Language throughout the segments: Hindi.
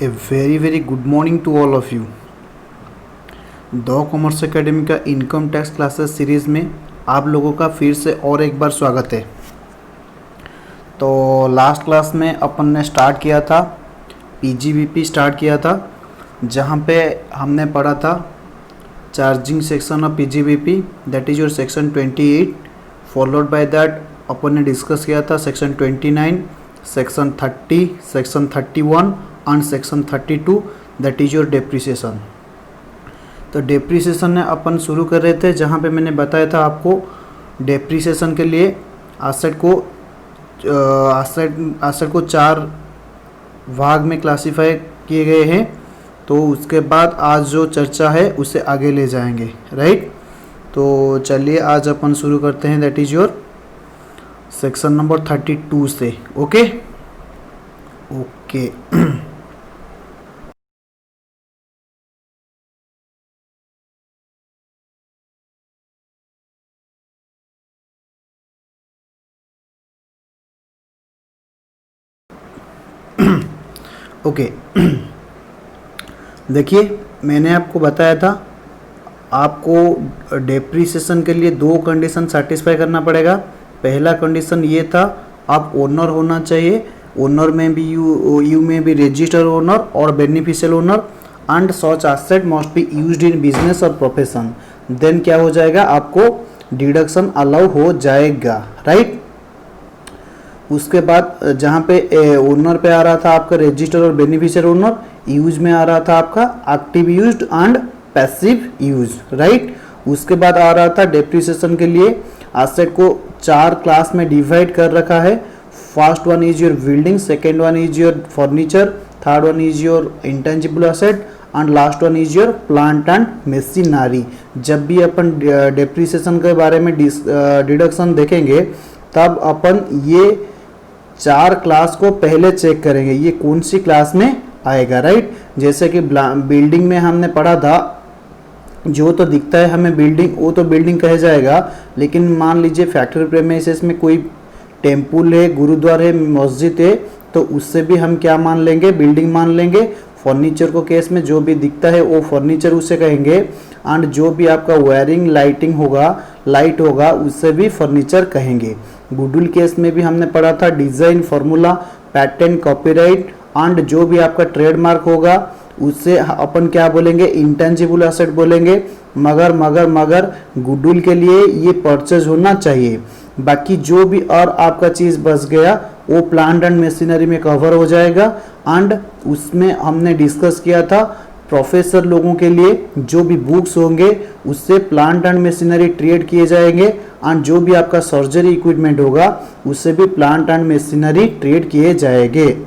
A very good morning to all of you. The commerce academy का इनकम टैक्स क्लासेस सीरीज़ में आप लोगों का फिर से और एक बार स्वागत है। तो लास्ट क्लास में अपन ने स्टार्ट किया था पीजीबीपी स्टार्ट किया था, जहाँ पे हमने पढ़ा था charging section of PGBP, that is your section 28। Followed by that अपन ने डिस्कस किया था section 29, section 30, section 31 and section 32, that is your depreciation. तो डेप्रिसिएशन में अपन शुरू कर रहे थे, जहाँ पे मैंने बताया था आपको डेप्रिसिएशन के लिए एसेट को 4 भाग में क्लासीफाई किए गए हैं। तो उसके बाद आज जो चर्चा है उसे आगे ले जाएंगे, राइट। तो चलिए आज अपन शुरू करते हैं, that is your section number 32 से। ओके। ओके देखिए, मैंने आपको बताया था आपको डेप्रिसिएशन के लिए 2 कंडीशन सेटिस्फाई करना पड़ेगा। पहला कंडीशन ये था, आप ओनर होना चाहिए। ओनर में भी यू में भी रजिस्टर ओनर और beneficial owner, and such asset must be used in business और प्रोफेशन। देन क्या हो जाएगा, आपको डिडक्शन अलाउ हो जाएगा, राइट। उसके बाद जहाँ पे ओनर पे आ रहा था आपका रजिस्टर और बेनिफिशियल ओनर, यूज में आ रहा था आपका active used and passive use, right. उसके बाद आ रहा था डेप्रिसिएशन के लिए एसेट को 4 क्लास में डिवाइड कर रखा है। First one is your building, second one is your furniture, third one is your intangible asset and last one is your plant and machinery. जब भी अपन डेप्रिसिएशन के बारे में डिडक्शन देखेंगे तब अपन ये 4 क्लास को पहले चेक करेंगे, ये कौन सी क्लास में आएगा, राइट। जैसे कि बिल्डिंग में हमने पढ़ा था, जो तो दिखता है हमें बिल्डिंग वो तो बिल्डिंग कहा जाएगा, लेकिन मान लीजिए फैक्ट्री प्रेमिसेस में कोई टेम्पल है, गुरुद्वारा है, मस्जिद है, तो उससे भी हम क्या मान लेंगे, बिल्डिंग मान लेंगे। फर्नीचर को केस में जो भी दिखता है वो फर्नीचर उसे कहेंगे, एंड जो भी आपका वायरिंग लाइटिंग होगा, लाइट होगा, उससे भी फर्नीचर कहेंगे। गुडविल केस में भी हमने पढ़ा था design, formula, patent, copyright and जो भी आपका ट्रेडमार्क होगा उससे अपन क्या बोलेंगे, इंटेंजिबल एसेट बोलेंगे। मगर गुडविल के लिए ये परचेज होना चाहिए। बाकी जो भी और आपका चीज़ बच गया वो प्लांट एंड मशीनरी में कवर हो जाएगा। एंड उसमें हमने डिस्कस किया था प्रोफेसर लोगों के लिए जो भी बुक्स होंगे उससे प्लांट एंड मशीनरी ट्रेड किए जाएंगे, एंड जो भी आपका सर्जरी इक्विपमेंट होगा उससे भी प्लांट एंड मशीनरी ट्रेड किए जाएंगे।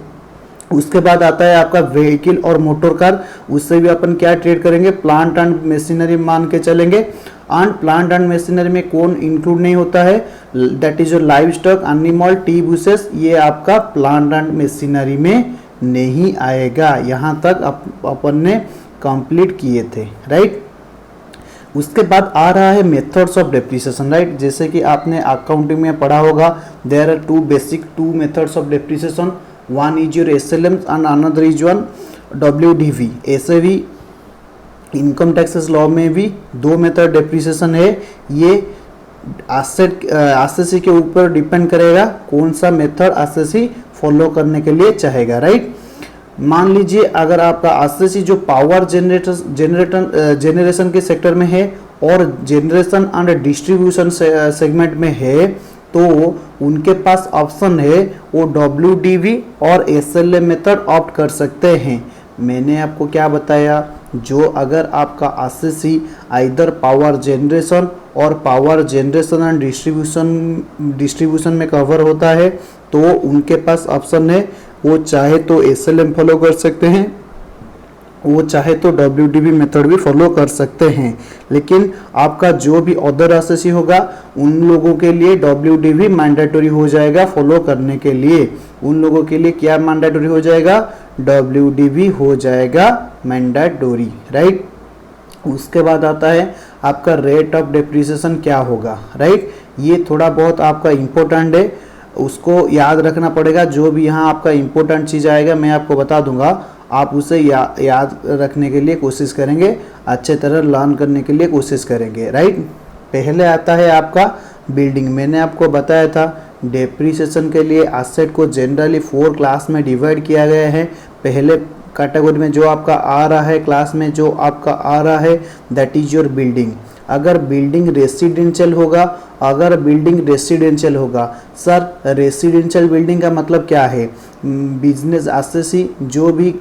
उसके बाद आता है आपका व्हीकल और मोटर कार, उससे भी अपन क्या ट्रेड करेंगे, प्लांट एंड मशीनरी मान के चलेंगे। एंड प्लांट एंड मशीनरी में कौन इंक्लूड नहीं होता है, that is your live stock, animal, T buses, ये आपका प्लांट एंड मशीनरी में नहीं आएगा। यहाँ तक अपन ने कंप्लीट किए थे, राइट। उसके बाद आ रहा है मेथड्स ऑफ डेप्रिसिएशन, राइट। जैसे कि आपने अकाउंटिंग में पढ़ा होगा, there are 2 basic methods of depreciation, one is your SLM and another is one WDV। ऐसे भी इनकम टैक्सेस लॉ में भी 2 मेथड डेप्रिसिएशन है। ये एसएससी के ऊपर डिपेंड करेगा कौन सा मेथड एसएससी फॉलो करने के लिए चाहेगा, राइट। मान लीजिए अगर आपका एसएससी जो पावर जेनरेशन के सेक्टर में है और जनरेशन एंड डिस्ट्रीब्यूशन सेगमेंट में है, तो उनके पास ऑप्शन है वो WDV और SLM मेथड ऑप्ट कर सकते हैं। मैंने आपको क्या बताया, जो अगर आपका एसएससी आइदर पावर जनरेशन और पावर जनरेशन एंड डिस्ट्रीब्यूशन में कवर होता है तो उनके पास ऑप्शन है, वो चाहे तो SLM फॉलो कर सकते हैं, वो चाहे तो WDV मेथड भी फॉलो कर सकते हैं। लेकिन आपका जो भी अदर एसएससी होगा उन लोगों के लिए WDV मैंडेटरी हो जाएगा फॉलो करने के लिए। उन लोगों के लिए क्या मैंडेटरी हो जाएगा, WDV हो जाएगा मैंडेटरी, राइट। उसके बाद आता है आपका रेट ऑफ डेप्रिसिएशन क्या होगा, राइट। ये थोड़ा बहुत आपका इम्पोर्टेंट है, उसको याद रखना पड़ेगा। जो भी यहाँ आपका इम्पोर्टेंट चीज़ आएगा मैं आपको बता दूंगा। आप उसे याद रखने के लिए कोशिश करेंगे, अच्छे तरह लर्न करने के लिए कोशिश करेंगे, राइट। पहले आता है आपका बिल्डिंग। मैंने आपको बताया था डेप्रिसिएशन के लिए एसेट को जनरली 4 क्लास में डिवाइड किया गया है। पहले कैटेगरी में जो आपका आ रहा है, क्लास में जो आपका आ रहा है, दैट इज योर बिल्डिंग। अगर बिल्डिंग रेसिडेंशियल होगा, सर रेसिडेंशियल बिल्डिंग का मतलब क्या है? बिजनेस एसएससी जो भी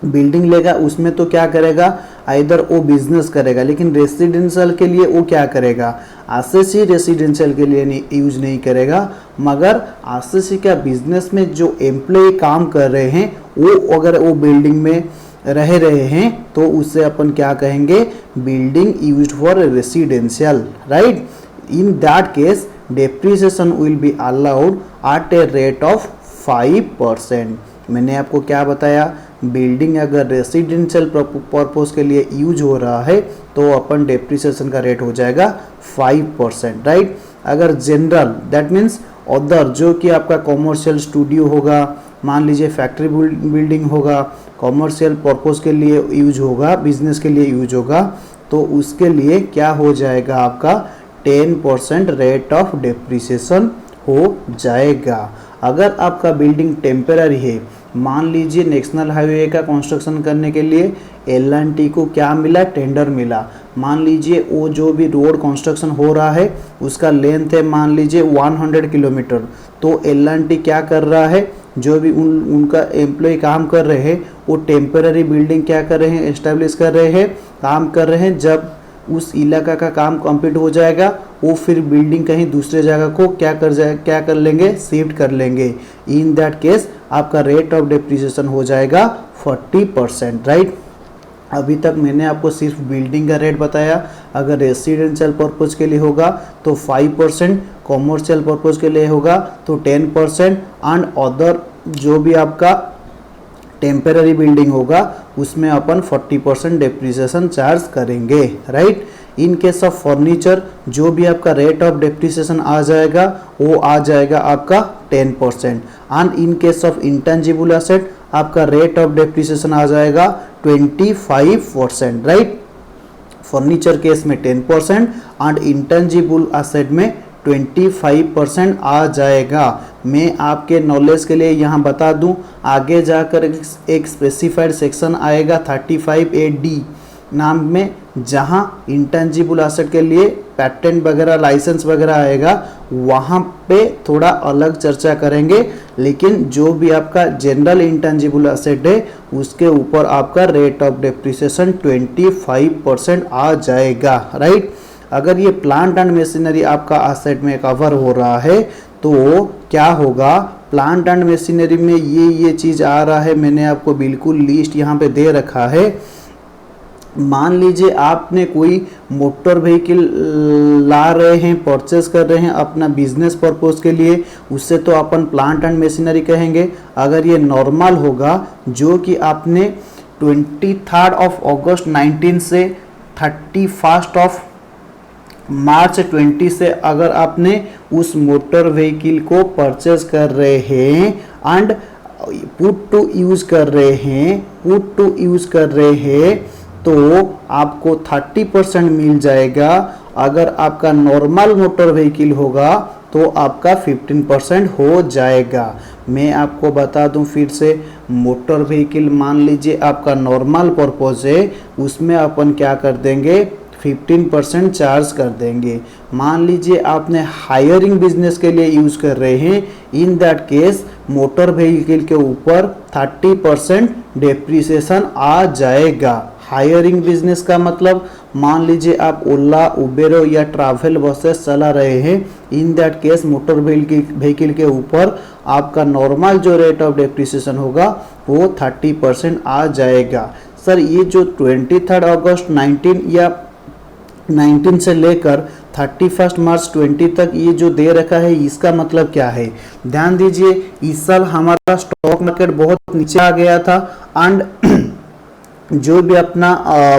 बिल्डिंग लेगा उसमें तो क्या करेगा, आइदर वो बिजनेस करेगा, लेकिन रेसिडेंशियल के लिए वो क्या करेगा, एसएससी रेसिडेंशियल के लिए यूज नहीं करेगा, मगर एसएससी का बिजनेस में जो एम्प्लॉय काम कर रहे हैं वो अगर वो बिल्डिंग में रह रहे हैं तो उससे अपन क्या कहेंगे, building used for residential, right. In that case depreciation will be allowed at a rate of 5%। मैंने आपको क्या बताया, बिल्डिंग अगर रेसिडेंशियल पर्पस के लिए यूज हो रहा है तो अपन डेप्रिसिएशन का रेट हो जाएगा 5%, राइट। अगर जनरल दैट मीन्स अदर, जो कि आपका कॉमर्शियल स्टूडियो होगा, मान लीजिए फैक्ट्री बिल्डिंग होगा, कॉमर्शियल पर्पस के लिए यूज होगा, बिजनेस के लिए यूज होगा, तो उसके लिए क्या हो जाएगा, आपका 10% रेट ऑफ डेप्रिसिएशन हो जाएगा। अगर आपका बिल्डिंग टेम्पररी है, मान लीजिए नेशनल हाईवे का कंस्ट्रक्शन करने के लिए L&T को क्या मिला, टेंडर मिला। मान लीजिए वो जो भी रोड कंस्ट्रक्शन हो रहा है उसका लेंथ है मान लीजिए 100 किलोमीटर, तो L&T क्या कर रहा है, जो भी उनका एम्प्लॉय काम कर रहे हैं वो टेम्पररी बिल्डिंग क्या कर रहे हैं, एस्टेब्लिश कर रहे हैं, काम कर रहे हैं। जब उस इलाका का काम कंप्लीट हो जाएगा वो फिर बिल्डिंग कहीं दूसरे जगह को क्या कर लेंगे, शिफ्ट कर लेंगे। इन दैट केस आपका रेट ऑफ डेप्रिसिएशन हो जाएगा 40%, राइट। अभी तक मैंने आपको सिर्फ बिल्डिंग का रेट बताया। अगर रेसिडेंशियल पर्पज के लिए होगा तो 5%, कॉमर्शियल पर्पज के लिए होगा तो 10% एंड अदर जो भी आपका टेम्पररी बिल्डिंग होगा उसमें अपन 40% डेप्रिसिएशन चार्ज करेंगे, right. In case of furniture जो भी आपका रेट ऑफ डेप्रिसिएशन आ जाएगा वो आ जाएगा आपका 10%। And in case of intangible asset आपका रेट ऑफ डेप्रिसिएशन आ जाएगा 25%, राइट। फर्नीचर केस में 10% एंड इंटेंजिबल एसेट में 25% आ जाएगा। मैं आपके नॉलेज के लिए यहाँ बता दूँ, आगे जाकर एक स्पेसिफाइड सेक्शन आएगा 35A(D) नाम में, जहाँ इंटेंजिबल एसेट के लिए पैटेंट वगैरह लाइसेंस वगैरह आएगा, वहाँ पे थोड़ा अलग चर्चा करेंगे। लेकिन जो भी आपका जनरल इंटेंजिबल एसेट है उसके ऊपर आपका रेट ऑफ डेप्रिसिएशन 25% आ जाएगा, राइट। अगर ये प्लांट एंड मशीनरी आपका एसेट में कवर हो रहा है तो क्या होगा, प्लांट एंड मशीनरी में ये चीज़ आ रहा है, मैंने आपको बिल्कुल लिस्ट यहाँ पे दे रखा है। मान लीजिए आपने कोई मोटर व्हीकल ला रहे हैं, परचेस कर रहे हैं अपना बिजनेस पर्पस के लिए, उससे तो अपन प्लांट एंड मशीनरी कहेंगे। अगर ये नॉर्मल होगा जो कि आपने 23 अगस्त 19 से 31 मार्च 20 से अगर आपने उस मोटर व्हीकल को परचेस कर रहे हैं एंड पुट टू यूज कर रहे हैं तो आपको 30% मिल जाएगा। अगर आपका नॉर्मल मोटर व्हीकल होगा तो आपका 15% हो जाएगा। मैं आपको बता दूं फिर से, मोटर व्हीकल मान लीजिए आपका नॉर्मल पर्पज है, उसमें अपन क्या कर देंगे, 15% चार्ज कर देंगे। मान लीजिए आपने हायरिंग बिजनेस के लिए यूज कर रहे हैं, इन दैट केस मोटर व्हीकल के ऊपर 30% डेप्रिसिएशन आ जाएगा। हायरिंग बिजनेस का मतलब मान लीजिए आप ओला, उबेरो या ट्रैवल बसेस चला रहे हैं, इन दैट केस मोटर व्हीकल के ऊपर आपका नॉर्मल जो रेट ऑफ डेप्रिसिएशन होगा वो 30% आ जाएगा। सर ये जो 23 अगस्त 19 से लेकर 31 मार्च 20 तक ये जो दे रखा है इसका मतलब क्या है, ध्यान दीजिए। इस साल हमारा स्टॉक मार्केट बहुत नीचे आ गया था एंड जो भी अपना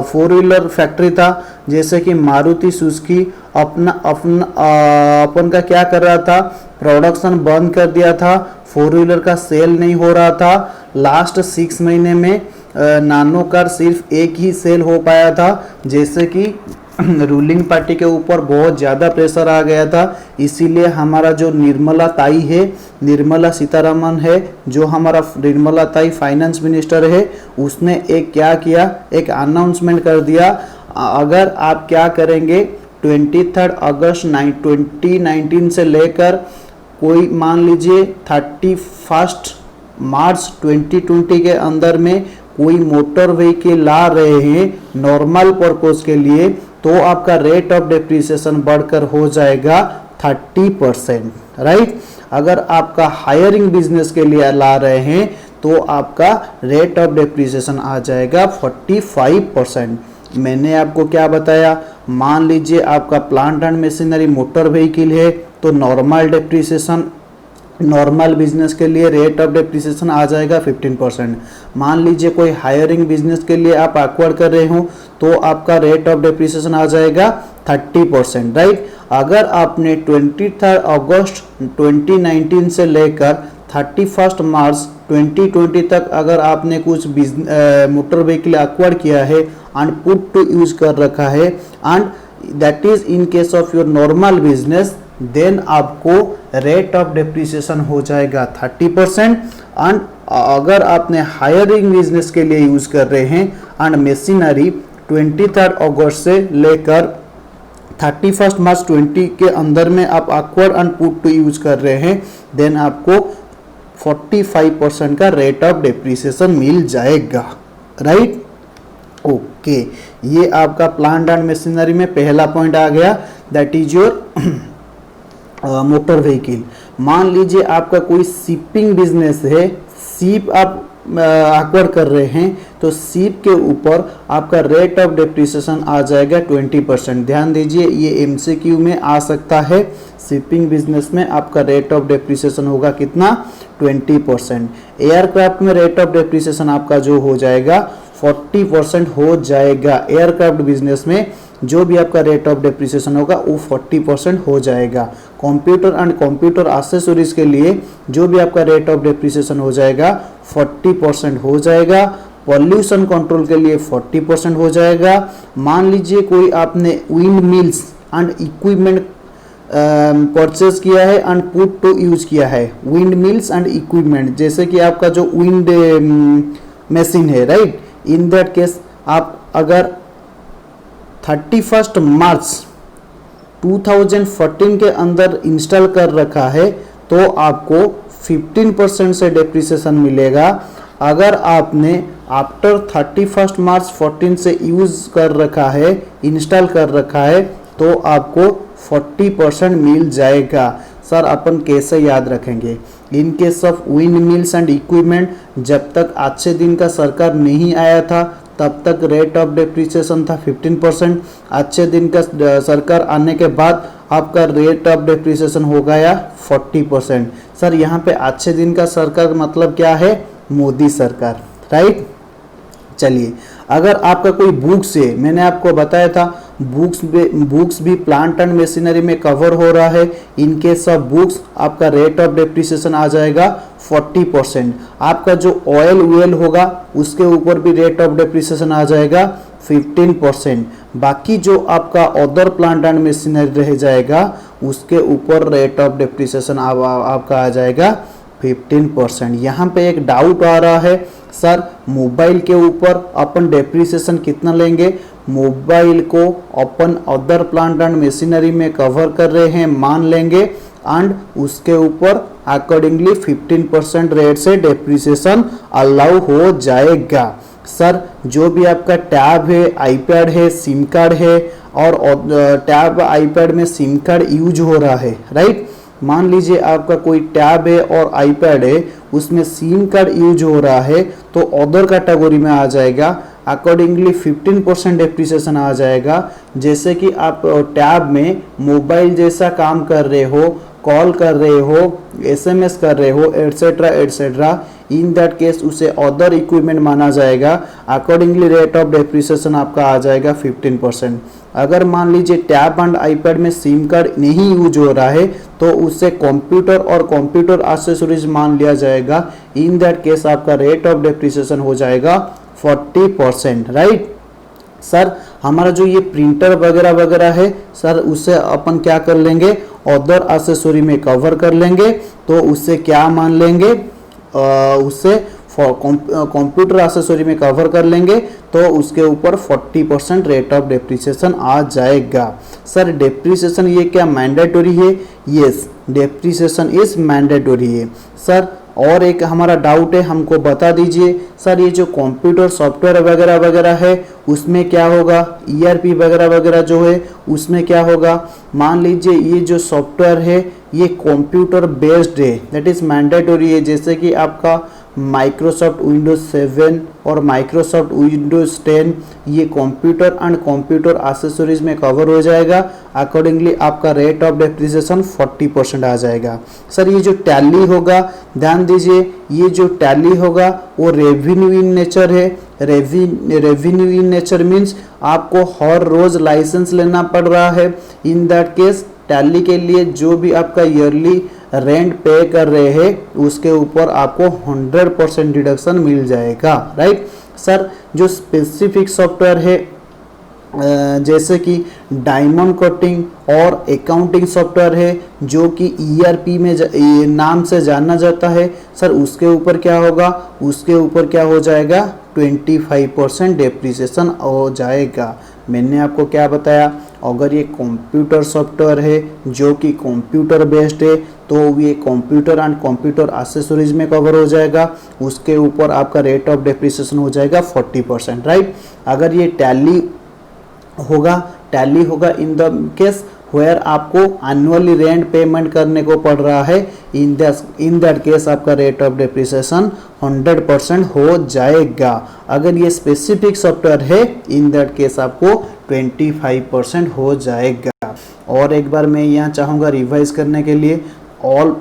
4 व्हीलर फैक्ट्री था, जैसे कि मारुति सुजुकी, अपन का क्या कर रहा था, प्रोडक्शन बंद कर दिया था, 4 व्हीलर का सेल नहीं हो रहा था। लास्ट 6 महीने में नानो कार सिर्फ एक ही सेल हो पाया था, जैसे कि रूलिंग पार्टी के ऊपर बहुत ज़्यादा प्रेशर आ गया था। इसीलिए हमारा जो निर्मला ताई है, निर्मला सीतारमण है, जो हमारा निर्मला ताई फाइनेंस मिनिस्टर है, उसने एक क्या किया, एक अनाउंसमेंट कर दिया, अगर आप क्या करेंगे 23 अगस्त 2019 से लेकर कोई मान लीजिए 31 मार्च 2020 के अंदर में कोई मोटर व्हीकल ला रहे हैं नॉर्मल पर्पस के लिए, तो आपका रेट ऑफ डेप्रिसिएशन बढ़कर हो जाएगा 30%, राइट। अगर आपका हायरिंग बिजनेस के लिए ला रहे हैं तो आपका रेट ऑफ डेप्रिसिएशन आ जाएगा 45%। मैंने आपको क्या बताया, मान लीजिए आपका plant and machinery motor vehicle है तो नॉर्मल डेप्रिसिएशन, नॉर्मल बिजनेस के लिए रेट ऑफ डेप्रिसिएशन आ जाएगा 15%। मान लीजिए कोई हायरिंग बिजनेस के लिए आप एक्वायर कर रहे हो तो आपका रेट ऑफ डेप्रिसिएशन आ जाएगा 30%, राइट। अगर आपने 23 अगस्त 2019 से लेकर 31 मार्च 2020 तक अगर आपने कुछ मोटर व्हीकल एक्वायर किया है एंड पुट टू यूज कर रखा है, and that is in case of your normal business, then आपको रेट ऑफ डेप्रिसिएशन हो जाएगा 30%। एंड अगर आपने हायरिंग बिजनेस के लिए यूज कर रहे हैं एंड मशीनरी 23 अगस्त से लेकर 31 मार्च 20 के अंदर में आप acquire and put to use कर रहे हैं, देन आपको 45% का रेट ऑफ डेप्रिसिएशन मिल जाएगा, राइट। ओके, ये आपका प्लांट एंड मशीनरी में पहला पॉइंट आ गया, that is your motor vehicle. मान लीजिए आपका कोई शिपिंग बिजनेस है, शिप आप एक्वायर कर रहे हैं, तो शिप के ऊपर आपका रेट ऑफ डेप्रिसिएशन आ जाएगा 20%। ध्यान दीजिए, ये एमसीक्यू में आ सकता है। शिपिंग बिजनेस में आपका रेट ऑफ डेप्रिसिएशन होगा कितना, 20%। एयरक्राफ्ट में रेट ऑफ डेप्रिसिएशन आपका जो हो जाएगा 40% हो जाएगा। एयरक्राफ्ट बिजनेस में जो भी आपका रेट ऑफ डेप्रिसिएशन होगा वो 40% हो जाएगा। कंप्यूटर एंड कंप्यूटर एक्सेसरीज के लिए जो भी आपका रेट ऑफ डेप्रिसिएशन हो जाएगा 40% हो जाएगा। पॉल्यूशन कंट्रोल के लिए 40% हो जाएगा। मान लीजिए कोई आपने wind mills and equipment purchase किया है एंड पुट टू यूज किया है, विंड मिल्स एंड इक्विपमेंट, जैसे कि आपका जो विंड मशीन है, राइट। इन दैट केस आप अगर 31 मार्च 2014 के अंदर इंस्टॉल कर रखा है तो आपको 15% से डेप्रिसिएशन मिलेगा। अगर आपने आफ्टर 31 मार्च 14 से यूज कर रखा है, इंस्टॉल कर रखा है, तो आपको 40% मिल जाएगा। सर अपन कैसे याद रखेंगे, इन case of wind mills and equipment, जब तक अच्छे दिन का सरकार नहीं आया था तब तक रेट ऑफ डेप्रिसिएशन था 15%। अच्छे दिन का सरकार आने के बाद आपका रेट ऑफ डेप्रिसिएशन हो गया 40%। सर यहाँ पे अच्छे दिन का सरकार मतलब क्या है, मोदी सरकार, राइट। चलिए, अगर आपका कोई बुक्स है, मैंने आपको बताया था बुक्स भी प्लांट एंड मशीनरी में कवर हो रहा है। इन केस ऑफ बुक्स आपका रेट ऑफ डेप्रिसिएशन आ जाएगा 40%। आपका जो ऑयल वेल होगा उसके ऊपर भी रेट ऑफ डेप्रिसिएशन आ जाएगा 15%। बाकी जो आपका अदर प्लांट एंड मशीनरी रह जाएगा उसके ऊपर रेट ऑफ डेप्रिसिएशन आपका आ जाएगा 15%। यहाँ पे एक डाउट आ रहा है, सर मोबाइल के ऊपर अपन डेप्रिसिएशन कितना लेंगे। मोबाइल को अपन अदर प्लांट एंड मशीनरी में कवर कर रहे हैं मान लेंगे, एंड उसके ऊपर अकॉर्डिंगली 15% रेट से डेप्रिसिएशन अलाउ हो जाएगा। सर जो भी आपका टैब है, आईपैड है, सिम कार्ड है, और टैब आईपैड में सिम कार्ड यूज हो रहा है, राइट। मान लीजिए आपका कोई टैब है और आईपैड है, उसमें सिम कार्ड यूज हो रहा है, तो अदर कैटेगरी में आ जाएगा। अकॉर्डिंगली 15% डेप्रिसिएशन आ जाएगा। जैसे कि आप टैब में मोबाइल जैसा काम कर रहे हो, कॉल कर रहे हो, SMS कर रहे हो, etcetera etcetera, in that case उसे अदर इक्विपमेंट माना जाएगा। अकॉर्डिंगली रेट ऑफ डेप्रिसिएशन आपका आ जाएगा 15%। अगर मान लीजिए टैब एंड आईपैड में सिम कार्ड नहीं यूज हो रहा है तो उससे कंप्यूटर और कंप्यूटर एक्सेसरीज मान लिया जाएगा। इन दैट केस आपका रेट ऑफ डेप्रिसिएशन हो जाएगा 40%, राइट। सर हमारा जो ये प्रिंटर वगैरह वगैरह है सर, उससे अपन क्या कर लेंगे, अदर एक्सेसरी में कवर कर लेंगे। तो उससे क्या मान लेंगे, उससे कंप्यूटर एक्सेसरी में कवर कर लेंगे तो उसके ऊपर 40% रेट ऑफ डेप्रिसिएशन आ जाएगा। सर डेप्रिसिएशन ये क्या मैंडेटरी है? यस, डेप्रिसिएशन इज मैंडेटरी है। सर और एक हमारा डाउट है, हमको बता दीजिए सर, ये जो कंप्यूटर सॉफ्टवेयर वगैरह वगैरह है उसमें क्या होगा, ERP वगैरह वगैरह जो है उसमें क्या होगा। मान लीजिए ये जो सॉफ्टवेयर है ये कंप्यूटर बेस्ड है, दैट इज मैंडेटरी है। जैसे कि आपका माइक्रोसॉफ्ट विंडोज 7 और माइक्रोसॉफ्ट विंडोज 10 ये कंप्यूटर एंड कंप्यूटर एक्सेसरीज में कवर हो जाएगा। अकॉर्डिंगली आपका रेट ऑफ डेप्रिसिएशन 40% आ जाएगा। सर ये जो टैली होगा, ध्यान दीजिए, ये जो टैली होगा वो रेवेन्यू इन नेचर है। रेवेन्यू इन नेचर मीन्स आपको हर रोज लाइसेंस लेना पड़ रहा है। इन दैट केस टैली के लिए जो भी आपका ईयरली रेंट पे कर रहे हैं उसके ऊपर आपको 100% डिडक्शन मिल जाएगा, राइट। सर जो स्पेसिफिक सॉफ्टवेयर है जैसे कि डायमंड कटिंग और अकाउंटिंग सॉफ्टवेयर है जो कि ERP में नाम से जाना जाता है, सर उसके ऊपर क्या होगा, उसके ऊपर क्या हो जाएगा, 25% डेप्रिसिएशन हो जाएगा। मैंने आपको क्या बताया, अगर ये कंप्यूटर सॉफ्टवेयर है जो कि कंप्यूटर बेस्ड है तो ये कंप्यूटर एंड कंप्यूटर एक्सेसरीज में कवर हो जाएगा, उसके ऊपर आपका रेट ऑफ डेप्रिसिएशन हो जाएगा 40%, राइट। अगर ये टैली होगा इन द केस वेयर आपको एनुअली रेंट पेमेंट करने को पड़ रहा है, इन दैट केस आपका रेट ऑफ डेप्रिसिएशन 100% हो जाएगा। अगर ये स्पेसिफिक सॉफ्टवेयर है इन दैट केस आपको 25% हो जाएगा। और एक बार मैं यहाँ चाहूँगा रिवाइज करने के लिए, all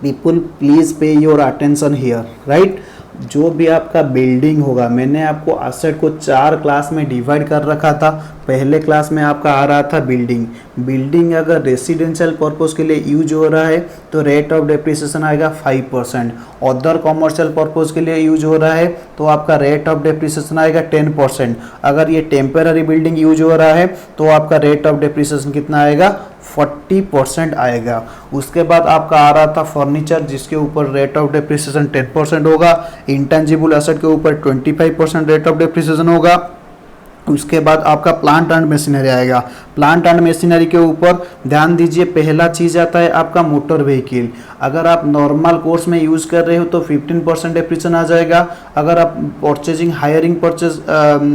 people please pay your attention here, right. जो भी आपका बिल्डिंग होगा, मैंने आपको असेट को 4 क्लास में डिवाइड कर रखा था। पहले क्लास में आपका आ रहा था बिल्डिंग अगर रेसिडेंशियल पर्पस के लिए यूज हो रहा है तो रेट ऑफ डेप्रिसिएशन आएगा 5%। अदर कॉमर्शियल पर्पस के लिए यूज हो रहा है तो आपका रेट ऑफ डेप्रिसिएशन आएगा 10%। अगर ये टेम्पररी बिल्डिंग यूज हो रहा है तो आपका रेट ऑफ डेप्रिसिएशन कितना आएगा, 40% आएगा। उसके बाद आपका आ रहा था फर्नीचर जिसके ऊपर रेट ऑफ डेप्रिसिएशन 10% होगा। इंटेंजिबल एसेट के ऊपर 25% रेट ऑफ डेप्रिसिएशन होगा। उसके बाद आपका प्लांट एंड मशीनरी आएगा। प्लांट एंड मशीनरी के ऊपर ध्यान दीजिए, पहला चीज़ आता है आपका मोटर व्हीकल। अगर आप नॉर्मल कोर्स में यूज़ कर रहे हो तो 15% डेप्रिसिएशन आ जाएगा। अगर आप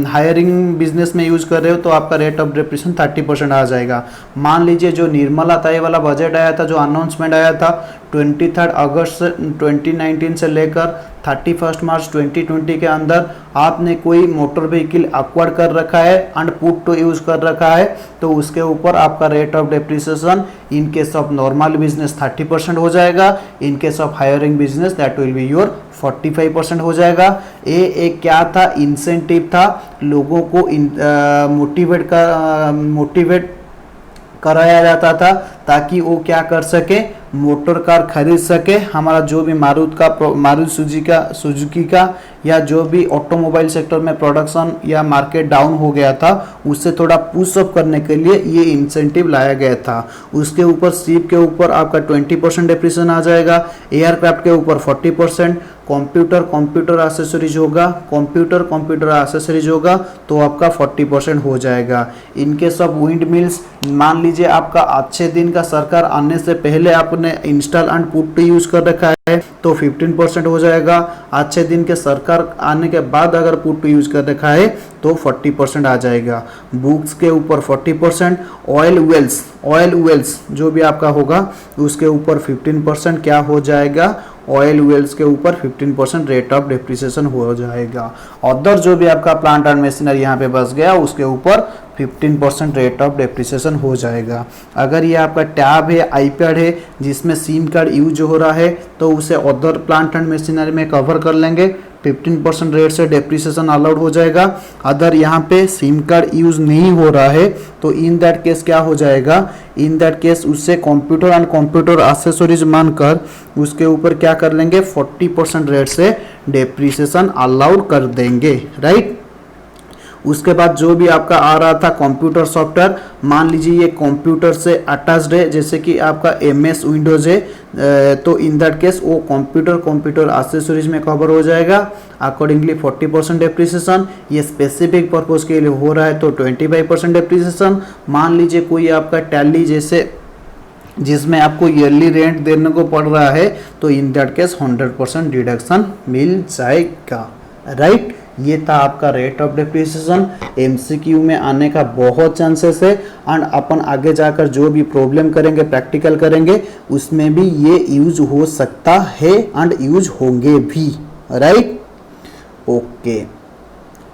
हायरिंग बिजनेस में यूज़ कर रहे हो तो आपका रेट ऑफ डेप्रिसिएशन 30% आ जाएगा। मान लीजिए जो निर्मला ताई वाला बजट आया था, जो अनाउंसमेंट आया था 23 अगस्त 2019 से लेकर 31 मार्च 2020 के अंदर आपने कोई मोटर व्हीकल एक्वायर कर रखा है एंड पुट टू यूज कर रखा है तो उसके ऊपर आपका rate of depreciation in case of normal business 30% हो जाएगा। इन case of hiring business that will be your 45% हो जाएगा। ये एक क्या था, इंसेंटिव था, लोगों को मोटिवेट कराया जाता था ताकि वो क्या कर सके, मोटर कार खरीद सके। हमारा जो भी मारुति सुजुकी का या जो भी ऑटोमोबाइल सेक्टर में प्रोडक्शन या मार्केट डाउन हो गया था उससे थोड़ा पुश अप करने के लिए ये इंसेंटिव लाया गया था। उसके ऊपर शिप के ऊपर आपका 20% डेप्रिसिएशन आ जाएगा। एयरक्राफ्ट के ऊपर 40%। कंप्यूटर एक्सेसरीज होगा तो आपका 40% हो जाएगा। इनकेस ऑफ विंड मिल्स, मान लीजिए आपका अच्छे दिन का सरकार आने से पहले आपने install and put to use कर रखा है तो 15% हो जाएगा। अच्छे दिन के सरकार आने के बाद अगर पुट टू यूज कर रखा है तो 40% आ जाएगा। बुक्स के ऊपर 40%। ऑयल वेल्स जो भी आपका होगा उसके ऊपर 15% क्या हो जाएगा, ऑयल वेल्स के ऊपर 15% रेट ऑफ डेप्रिसिएशन हो जाएगा। अदर जो भी आपका प्लांट एंड मशीनरी यहाँ पे बस गया उसके ऊपर 15% रेट ऑफ डेप्रिसिएशन हो जाएगा। अगर ये आपका टैब है, आईपैड है जिसमें सिम कार्ड यूज हो रहा है तो उसे अदर प्लांट एंड मशीनरी में कवर कर लेंगे, 15% रेट से डेप्रिसिएशन अलाउड हो जाएगा। अदर यहाँ पे सिम कार्ड यूज नहीं हो रहा है तो इन दैट केस क्या हो जाएगा, इन दैट केस उससे कंप्यूटर एंड कंप्यूटर एक्सेसरीज मानकर उसके ऊपर क्या कर लेंगे, 40% रेट से डेप्रिसिएशन अलाउड कर देंगे, राइट। उसके बाद जो भी आपका आ रहा था कंप्यूटर सॉफ्टवेयर, मान लीजिए ये कंप्यूटर से अटैच्ड है, जैसे कि आपका MS विंडोज है, तो इन दैट केस वो कंप्यूटर एक्सेसरीज में कवर हो जाएगा। अकॉर्डिंगली 40% डेप्रिसिएशन, ये स्पेसिफिक पर्पज के लिए हो रहा है तो 25% डेप्रिसिएशन। मान लीजिए कोई आपका टैली जैसे जिसमें आपको ईयरली रेंट देने को पड़ रहा है तो इन दैट केस 100% डिडक्शन मिल जाएगा, राइट। ये था आपका रेट ऑफ डेप्रिसिएशन। MCQ में आने का बहुत चांसेस है एंड अपन आगे जाकर जो भी प्रॉब्लम करेंगे, प्रैक्टिकल करेंगे, उसमें भी ये यूज हो सकता है एंड यूज होंगे भी, राइट। ओके,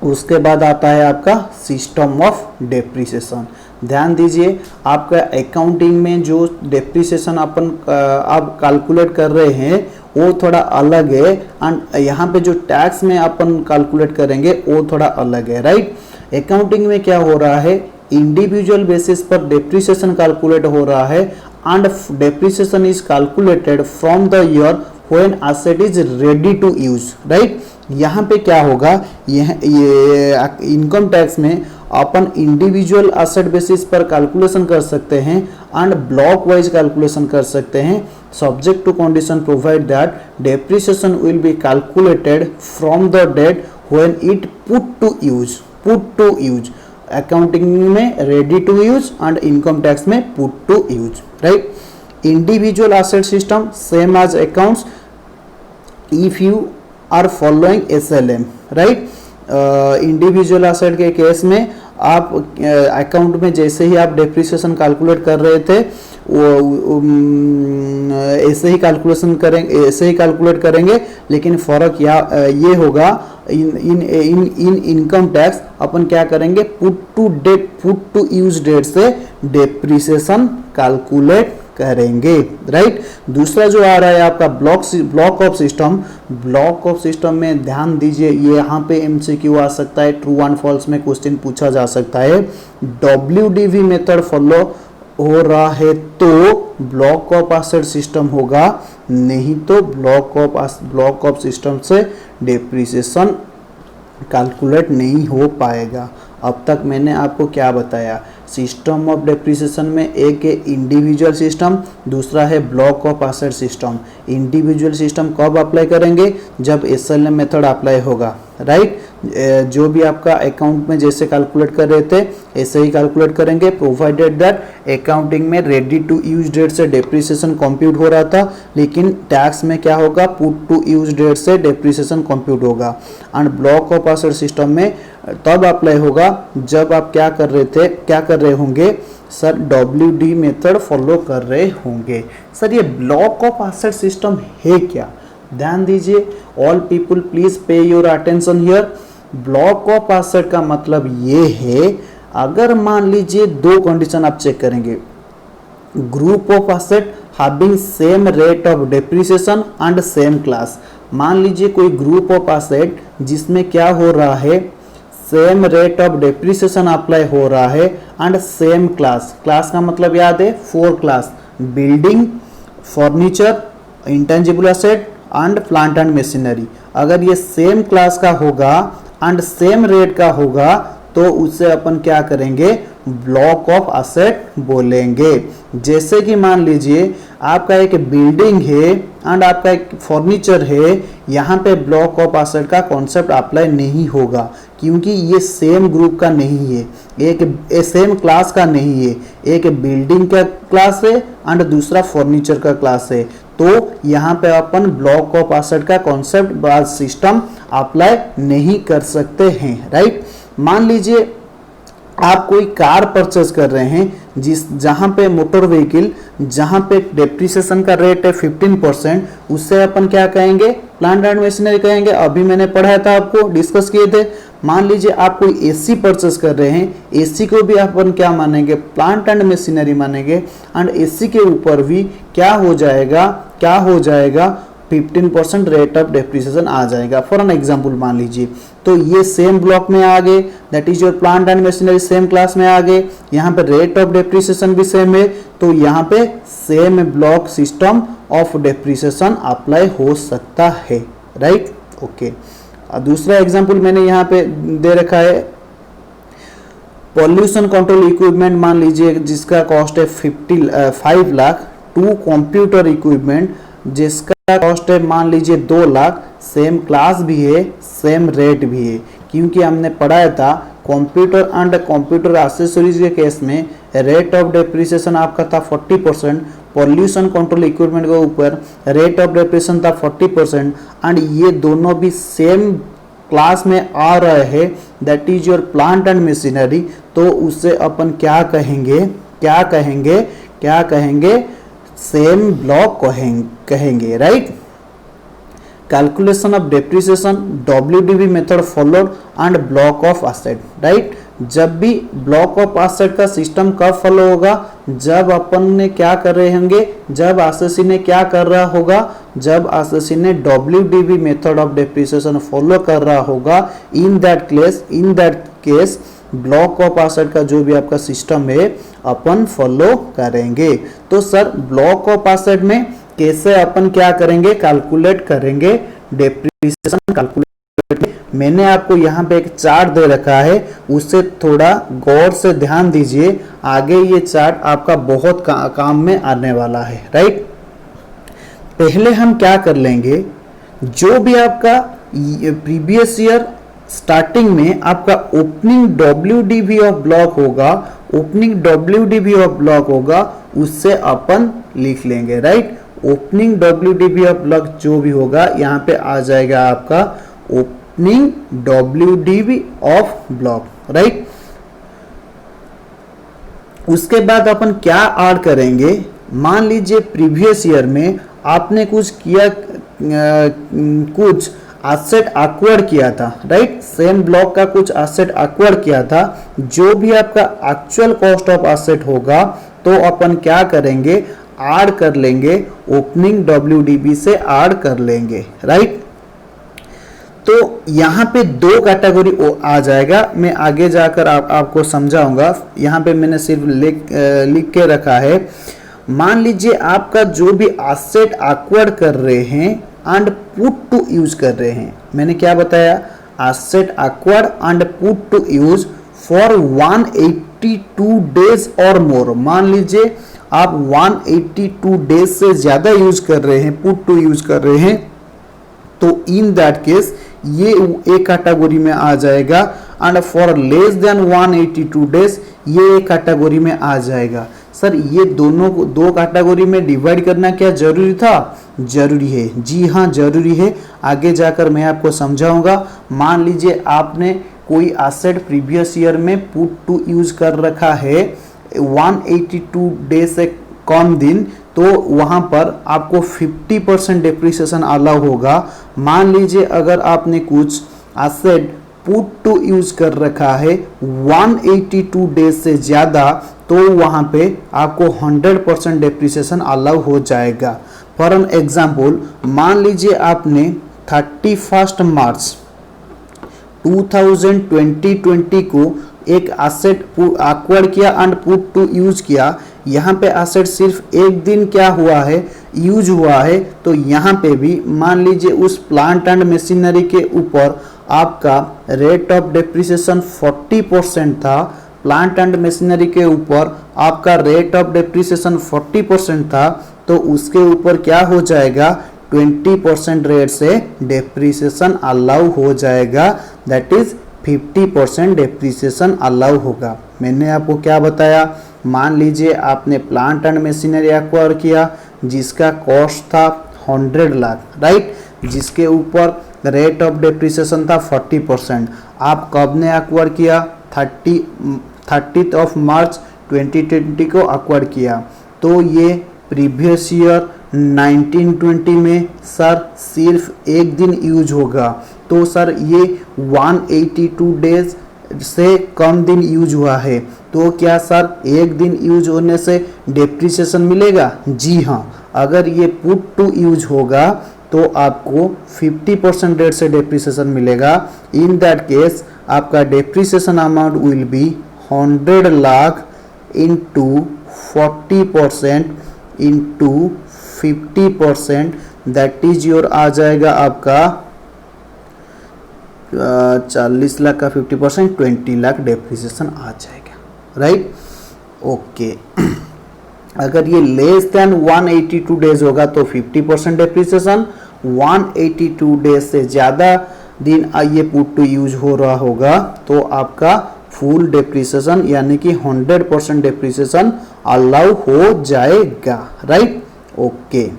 उसके बाद आता है आपका सिस्टम ऑफ डेप्रिसिएशन। ध्यान दीजिए, आपका अकाउंटिंग में जो डेप्रिसिएशन अपन आप कैलकुलेट कर रहे हैं वो थोड़ा अलग है एंड यहाँ पे जो टैक्स में अपन कैलकुलेट करेंगे वो थोड़ा अलग है, राइट। अकाउंटिंग में क्या हो रहा है, इंडिविजुअल बेसिस पर डेप्रिसिएशन कैलकुलेट हो रहा है and depreciation is calculated from the year when asset is ready to use, right. यहाँ पे क्या होगा, ये इनकम टैक्स में अपन इंडिविजुअल एसेट बेसिस पर कैलकुलेशन कर सकते हैं एंड ब्लॉक वाइज कैलकुलेशन कर सकते हैं, subject to condition provided that depreciation will be calculated from the date when it put to use. Accounting में ready to use and income tax में put to use, right. Individual asset system same as accounts if you are following SLM, right. Individual asset के केस में आप अकाउंट में जैसे ही आप डेप्रिसिएशन कैलकुलेट कर रहे थे वो ऐसे ही कैलकुलेट करेंगे, लेकिन फर्क ये होगा इन इनकम टैक्स अपन क्या करेंगे, पुट टू यूज डेट से डेप्रिसिएशन कैलकुलेट करेंगे, राइट। दूसरा जो आ रहा है आपका ब्लॉक ऑफ सिस्टम में ध्यान दीजिए, ये यहाँ पे MCQ आ सकता है, ट्रू एंड फॉल्स में क्वेश्चन पूछा जा सकता है। WDV मेथड फॉलो हो रहा है तो ब्लॉक ऑफ एसेट सिस्टम होगा, नहीं तो ब्लॉक ऑफ सिस्टम से डेप्रिसिएशन कैलकुलेट नहीं हो पाएगा। अब तक मैंने आपको क्या बताया, सिस्टम ऑफ डेप्रिसिएशन में एक है इंडिविजुअल सिस्टम, दूसरा है block of asset system. Individual system कब अप्लाई करेंगे, जब SLM मेथड अप्लाई होगा, राइट। जो भी आपका अकाउंट में जैसे कैलकुलेट कर रहे थे ऐसे ही कैलकुलेट करेंगे, प्रोवाइडेड दैट अकाउंटिंग में रेडी टू यूज डेट से डेप्रिसिएशन कंप्यूट हो रहा था, लेकिन टैक्स में क्या होगा, पुट टू यूज डेट से डेप्रिसिएशन कंप्यूट होगा। And block of asset system में तब अप्लाई होगा जब आप क्या कर रहे होंगे सर, WD मेथड फॉलो कर रहे होंगे। सर ये ब्लॉक ऑफ एसेट सिस्टम है क्या, ध्यान दीजिए, all people please pay your attention here. Block of asset का मतलब ये है, अगर मान लीजिए दो कंडीशन आप चेक करेंगे, group of asset having same rate of depreciation and same class. मान लीजिए कोई ग्रुप ऑफ एसेट जिसमें क्या हो रहा है, same rate of depreciation apply हो रहा है एंड सेम क्लास का मतलब याद है 4 class, building, furniture, intangible asset and plant and machinery. अगर ये सेम क्लास का होगा एंड सेम रेट का होगा तो उससे अपन क्या करेंगे, ब्लॉक ऑफ एसेट बोलेंगे। जैसे कि मान लीजिए आपका एक बिल्डिंग है एंड आपका एक फर्नीचर है, यहाँ पे ब्लॉक ऑफ एसेट का कॉन्सेप्ट अप्लाई नहीं होगा क्योंकि ये सेम ग्रुप का नहीं है, एक सेम क्लास का नहीं है, एक बिल्डिंग का क्लास है एंड दूसरा फर्नीचर का क्लास है, तो यहाँ पे अपन ब्लॉक ऑफ एसेट का कॉन्सेप्ट बाद सिस्टम अप्लाई नहीं कर सकते हैं, राइट। मान लीजिए आप कोई कार परचेज कर रहे हैं जहां पे मोटर व्हीकल जहां पे डेप्रिसिएशन का रेट है 15%, उससे अपन क्या कहेंगे, प्लांट एंड मशीनरी कहेंगे। अभी मैंने पढ़ाया था, आपको डिस्कस किए थे। मान लीजिए आप कोई एसी परचेस कर रहे हैं, एसी को भी अपन क्या मानेंगे, प्लांट एंड मशीनरी मानेंगे, एंड एसी के ऊपर भी क्या हो जाएगा 15% रेट ऑफ डेप्रिसिएशन आ जाएगा। फॉर एन एग्जांपल मान लीजिए, तो ये सेम ब्लॉक में आ गए, that is your plant and machinery same class में आ गए, यहाँ पे रेट ऑफ डेप्रिसिएशन भी सेम है, तो यहाँ पे same block system of depreciation apply हो सकता है, राइट। ओके, दूसरा एग्जांपल मैंने यहाँ पे दे रखा है, पॉल्यूशन कंट्रोल इक्विपमेंट मान लीजिए जिसका कॉस्ट है 5 लाख, 2 कंप्यूटर इक्विपमेंट जिसका कॉस्ट है मान लीजिए 2 लाख, सेम क्लास भी है, सेम रेट भी है, क्योंकि हमने पढ़ाया था कंप्यूटर एंड कंप्यूटर एक्सेसरीज के केस में रेट ऑफ डेप्रिसिएशन आपका था 40%, पॉल्यूशन कंट्रोल इक्विपमेंट के ऊपर रेट ऑफ डेप्रिसिएशन था 40%, एंड ये दोनों भी सेम क्लास में आ रहे हैं, that is your plant and machinery. तो उससे अपन क्या कहेंगे सेम ब्लॉक कहेंगे, right. Calculation of depreciation, WDV method followed and block of asset, right. जब भी ब्लॉक ऑफ एसेट का सिस्टम कब फॉलो होगा, जब अपन ने क्या कर रहे होंगे, जब एसएससी ने क्या कर रहा होगा, जब एसएससी ने WDV method of depreciation follow कर रहा होगा। इन that case block of asset का जो भी आपका सिस्टम है अपन फॉलो करेंगे। तो सर ब्लॉक ऑफ एसेट में कैसे अपन क्या करेंगे, कैलकुलेट करेंगे डेप्रिसिएशन कैलकुलेट। मैंने आपको यहाँ पे एक चार्ट दे रखा है, उससे थोड़ा गौर से ध्यान दीजिए, आगे ये चार्ट आपका बहुत काम में आने वाला है, राइट। पहले हम क्या कर लेंगे, जो भी आपका प्रीवियस ईयर स्टार्टिंग में आपका ओपनिंग WDV ऑफ ब्लॉक होगा, उससे अपन लिख लेंगे, right. Opening WDV of block जो भी होगा यहाँ पे आ जाएगा आपका opening WDV of block, right. उसके बाद अपन क्या ऐड करेंगे, मान लीजिए प्रीवियस ईयर में आपने कुछ किया, कुछ एसेट एक्वायर किया था, राइट। सेम ब्लॉक का कुछ एसेट एक्वायर किया था, जो भी आपका एक्चुअल कॉस्ट ऑफ एसेट होगा तो अपन क्या करेंगे, ऐड कर लेंगे, ओपनिंग WDV से ऐड कर लेंगे, राइट। तो यहाँ पे 2 कैटेगरी आ जाएगा, मैं आगे जाकर आपको समझाऊंगा, यहाँ पे मैंने सिर्फ लिख के रखा है। मान लीजिए आपका जो भी एसेट एक्वायर कर रहे हैं एंड पुट टू यूज कर रहे हैं, मैंने क्या बताया, asset acquired and put to use for 182 days और मोर। मान लीजिए आप 182 डेज से ज्यादा यूज कर रहे हैं, पुट टू यूज कर रहे हैं, तो इन दैट केस ये एक कैटेगरी में आ जाएगा, and for less than 182 days ये एक कैटेगरी में आ जाएगा। सर ये दोनों को 2 कैटेगरी में डिवाइड करना क्या जरूरी था, जरूरी है, जी हाँ जरूरी है, आगे जाकर मैं आपको समझाऊंगा। मान लीजिए आपने कोई एसेट प्रीवियस ईयर में पुट टू यूज कर रखा है 182 डेज से कम दिन, तो वहां पर आपको 50% डेप्रिसिएशन अलाउ होगा। मान लीजिए अगर आपने कुछ एसेट पुट टू यूज कर रखा है 182 डेज से ज्यादा, तो वहां पे आपको 100% डेप्रिसिएशन अलाउ हो जाएगा। फॉर एन एग्जाम्पल, मान लीजिए आपने 31 मार्च 2020 को एक एसेट एक्वायर किया एंड पुट टू यूज किया, यहाँ पे एसेट सिर्फ एक दिन क्या हुआ है, यूज हुआ है, तो यहाँ पे भी मान लीजिए उस प्लांट एंड मशीनरी के ऊपर आपका रेट ऑफ डेप्रिसिएशन 40% था, प्लांट एंड मशीनरी के ऊपर आपका रेट ऑफ डेप्रिसिएशन 40% था, तो उसके ऊपर क्या हो जाएगा, 20% रेट से डेप्रिसिएशन अलाउ हो जाएगा, दैट इज 50% डेप्रिसिएशन अलाउ होगा। मैंने आपको क्या बताया, मान लीजिए आपने प्लांट एंड मशीनरी एक्वायर किया जिसका कॉस्ट था 100 लाख, राइट, जिसके ऊपर रेट ऑफ डेप्रिसिएशन था 40%। आप कब ने एक्वायर किया, 30 मार्च 2020 को एक्वायर किया, तो ये प्रीवियस ईयर 1920 में सर सिर्फ एक दिन यूज होगा, तो सर ये 182 डेज से कम दिन यूज हुआ है, तो क्या सर एक दिन यूज होने से डेप्रिसिएशन मिलेगा? जी हाँ, अगर ये पुट टू यूज होगा तो आपको 50% रेट से डेप्रिसिएशन मिलेगा। इन दैट केस आपका depreciation amount will be 100 lakh into 40% into 50%, that is your आ जाएगा आपका 40 लाख का 50% 20 लाख डेप्रिसिएशन आ जाएगा, राइट। ओके, अगर ये लेस देन 182 डेज होगा तो 50% डेप्रिसिएशन, 182 डेज से ज़्यादा दिन ये पुट टू यूज हो रहा होगा तो आपका फुल डेप्रिसिएशन यानी कि 100% डेप्रिसिएशन अलाउ हो जाएगा, राइट। ओके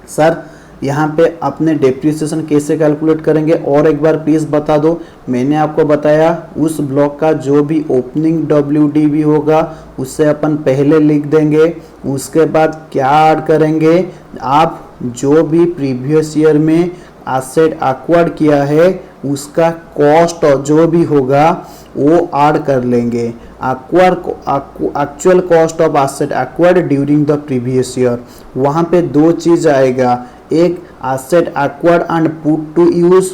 सर, यहाँ पे अपने डेप्रिसिएशन कैसे कैलकुलेट करेंगे और एक बार प्लीज़ बता दो। मैंने आपको बताया उस ब्लॉक का जो भी ओपनिंग WDV होगा उससे अपन पहले लिख देंगे, उसके बाद क्या ऐड करेंगे, आप जो भी प्रीवियस ईयर में एसेट एक्वायर्ड किया है उसका कॉस्ट जो भी होगा वो ऐड कर लेंगे। Actual cost of asset acquired during the previous year, वहाँ पे दो चीज़ आएगा, एक asset acquired and put to use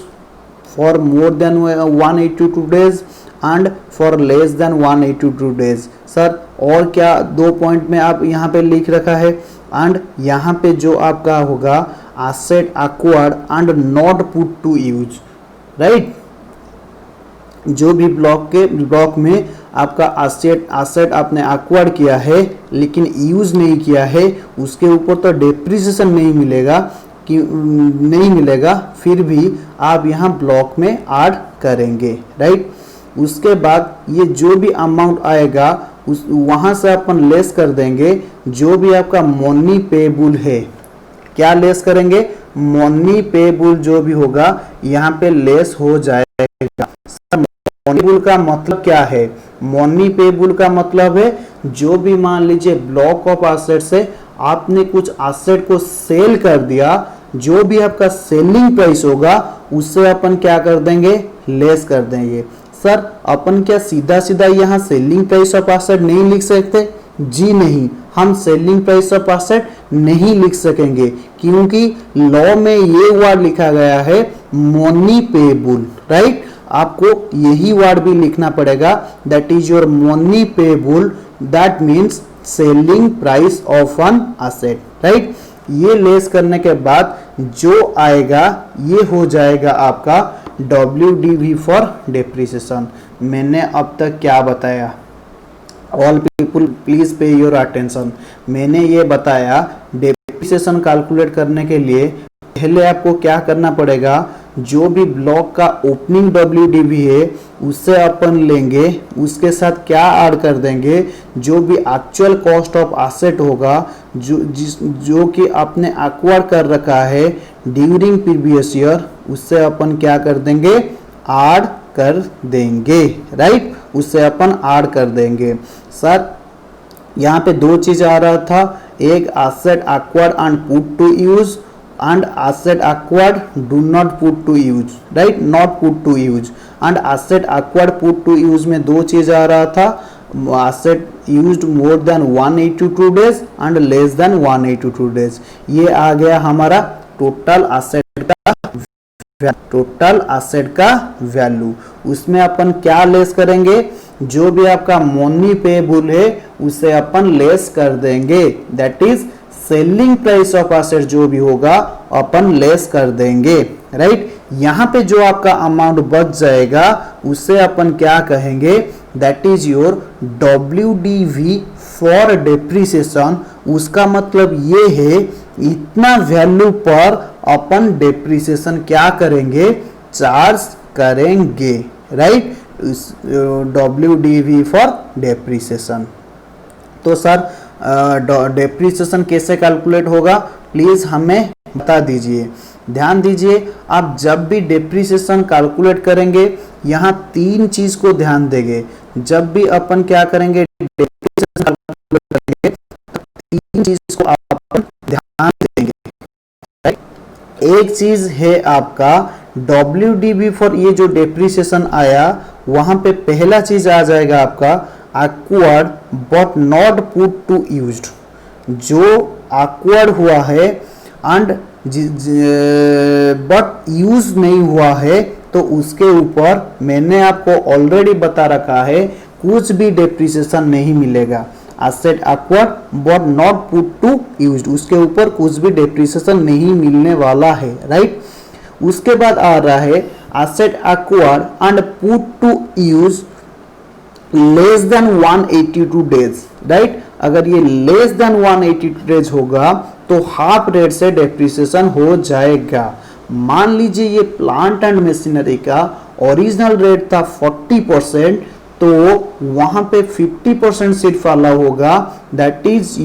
for more than 182 days and for less than 182 days. Sir और क्या दो पॉइंट में आप यहाँ पे लिख रखा है, एंड यहाँ पे जो आपका होगा asset acquired and not put to use, right. जो भी ब्लॉक में आपका एसेट आपने एक्वायर्ड किया है लेकिन यूज नहीं किया है उसके ऊपर तो डेप्रिसिएशन नहीं मिलेगा कि नहीं मिलेगा, फिर भी आप यहाँ ब्लॉक में ऐड करेंगे, राइट। उसके बाद ये जो भी अमाउंट आएगा उस वहाँ से अपन लेस कर देंगे जो भी आपका मनी पेबल है। क्या लेस करेंगे? मनी पेबल जो भी होगा यहाँ पे लेस हो जाएगा। मनी पेबल का मतलब क्या है? मनी पेबल का मतलब है जो भी मान लीजिए ब्लॉक ऑफ एसेट से आपने कुछ एसेट को सेल कर दिया, जो भी आपका सेलिंग प्राइस होगा उससे अपन क्या कर देंगे? लेस कर देंगे। सर अपन क्या सीधा सीधा यहाँ सेलिंग प्राइस ऑफ एसेट नहीं लिख सकते? जी नहीं, हम सेलिंग प्राइस ऑफ एसेट नहीं लिख सकेंगे क्योंकि लॉ में ये वर्ड लिखा गया है मनी पेबल, राइट। आपको यही वर्ड भी लिखना पड़ेगा, that is your money payable, that means selling price of an asset, right. ये लेस करने के बाद जो आएगा ये हो जाएगा आपका WDV फॉर डेप्रिसिएशन। मैंने अब तक क्या बताया? All people please pay your attention. मैंने ये बताया डेप्रिसिएशन कैलकुलेट करने के लिए पहले आपको क्या करना पड़ेगा, जो भी ब्लॉक का ओपनिंग WDV है उससे अपन लेंगे, उसके साथ क्या ऐड कर देंगे, जो भी एक्चुअल कॉस्ट ऑफ एसेट होगा जो कि आपने एक्वायर कर रखा है ड्यूरिंग प्रीवियस ईयर, उससे अपन क्या कर देंगे? ऐड कर देंगे, राइट। उससे अपन ऐड कर देंगे। सर यहाँ पे दो चीज आ रहा था, एक asset acquired and put to use and asset acquired do not put to use, right, not put to use, and asset acquired put to use में दो चीज आ रहा था, asset used more than 182 days and less than 182 days। ये आ गया हमारा टोटल एसेट का वैल्यू। उसमें अपन क्या लेस करेंगे? जो भी आपका मनी पेबल है उसे अपन लेस कर देंगे, that is selling price of asset जो भी होगा अपन लेस कर देंगे, राइट। यहाँ पे जो आपका अमाउंट बच जाएगा उससे अपन क्या कहेंगे? That is your WDV for depreciation. उसका मतलब ये है इतना वैल्यू पर अपन डेप्रिसिएशन क्या करेंगे? चार्ज करेंगे, राइट। WDV for depreciation. तो सर डेप्रिसिएशन कैसे कैलकुलेट होगा प्लीज हमें बता दीजिए। ध्यान दीजिए, आप जब भी डेप्रिसिएशन कैलकुलेट करेंगे यहाँ तीन चीज को ध्यान देंगे। जब भी अपन क्या करेंगे? डेप्रिसिएशन कैलकुलेट करेंगे तीन चीज को अपन ध्यान देंगे, राइट। एक चीज है आपका WDV फॉर ये जो डेप्रिसिएशन आया वहां पे पहला चीज आ जाएगा आपका acquired but not put to used, जो एक्वायर्ड हुआ है एंड बट यूज नहीं हुआ है तो उसके ऊपर मैंने आपको ऑलरेडी बता रखा है कुछ भी डेप्रिसिएशन नहीं मिलेगा। Asset acquired but not put to used, उसके ऊपर कुछ भी डेप्रिसिएशन नहीं मिलने वाला है, राइट। उसके बाद आ रहा है asset acquired and put to use less than 182 days, right. अगर ये लेस देन 182 डेज होगा तो हाफ रेट से डेप्रिसिएशन हो जाएगा। मान लीजिए ये प्लांट एंड मशीनरी का ओरिजिनल रेट था 40%, तो वहां पे 50% सिर्फ अलाउ होगा, दैट इज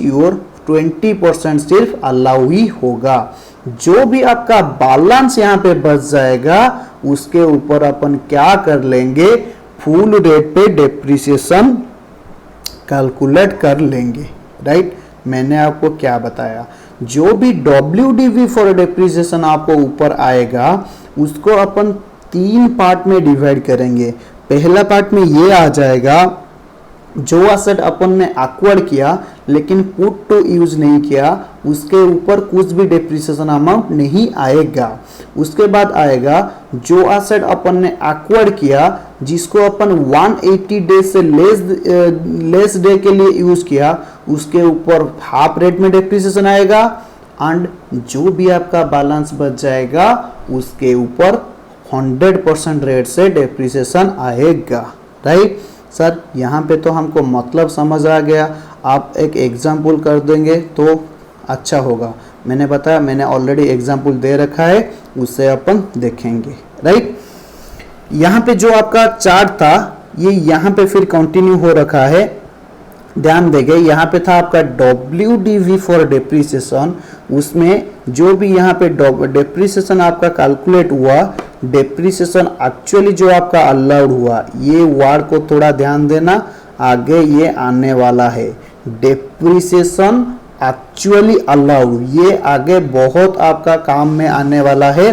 योर 20% सिर्फ अलाउ ही होगा। जो भी आपका बैलेंस यहाँ पे बच जाएगा उसके ऊपर अपन क्या कर लेंगे, फुल रेट पे डेप्रिसिएशन कैलकुलेट कर लेंगे, राइट। मैंने आपको क्या बताया, जो भी WDV फॉर डेप्रिसिएशन आपको ऊपर आएगा उसको अपन 3 पार्ट में डिवाइड करेंगे। पहला पार्ट में ये आ जाएगा जो एसेट अपन ने एक्वायर्ड किया लेकिन पुट टू यूज नहीं किया, उसके ऊपर कुछ भी डेप्रिसिएशन अमाउंट नहीं आएगा। उसके बाद आएगा जो एसेट अपन ने एक्वायर्ड किया जिसको अपन 180 डेज से लेस डे के लिए यूज किया, उसके ऊपर हाफ रेट में डेप्रिसिएशन आएगा एंड जो भी आपका बैलेंस बच जाएगा उसके ऊपर 100% रेट से डेप्रिसिएशन आएगा, राइट। सर यहाँ पे तो हमको मतलब समझ आ गया, आप एक एग्जाम्पल कर देंगे तो अच्छा होगा। मैंने बताया, मैंने ऑलरेडी एग्जाम्पल दे रखा है, उससे अपन देखेंगे, राइट। यहाँ पे जो आपका चार्ट था ये यहाँ पे फिर कंटिन्यू हो रखा है, ध्यान देंगे। यहाँ पे था आपका WDV फॉर डेप्रिसिएशन, उसमें जो भी यहाँ पे डेप्रिसिएशन आपका कैलकुलेट हुआ, डेप्रिसिएशन एक्चुअली जो आपका अलाउड हुआ, ये वर्ड को थोड़ा ध्यान देना, आगे ये आने वाला है। डेप्रिसिएशन एक्चुअली अलाउड, ये आगे बहुत आपका काम में आने वाला है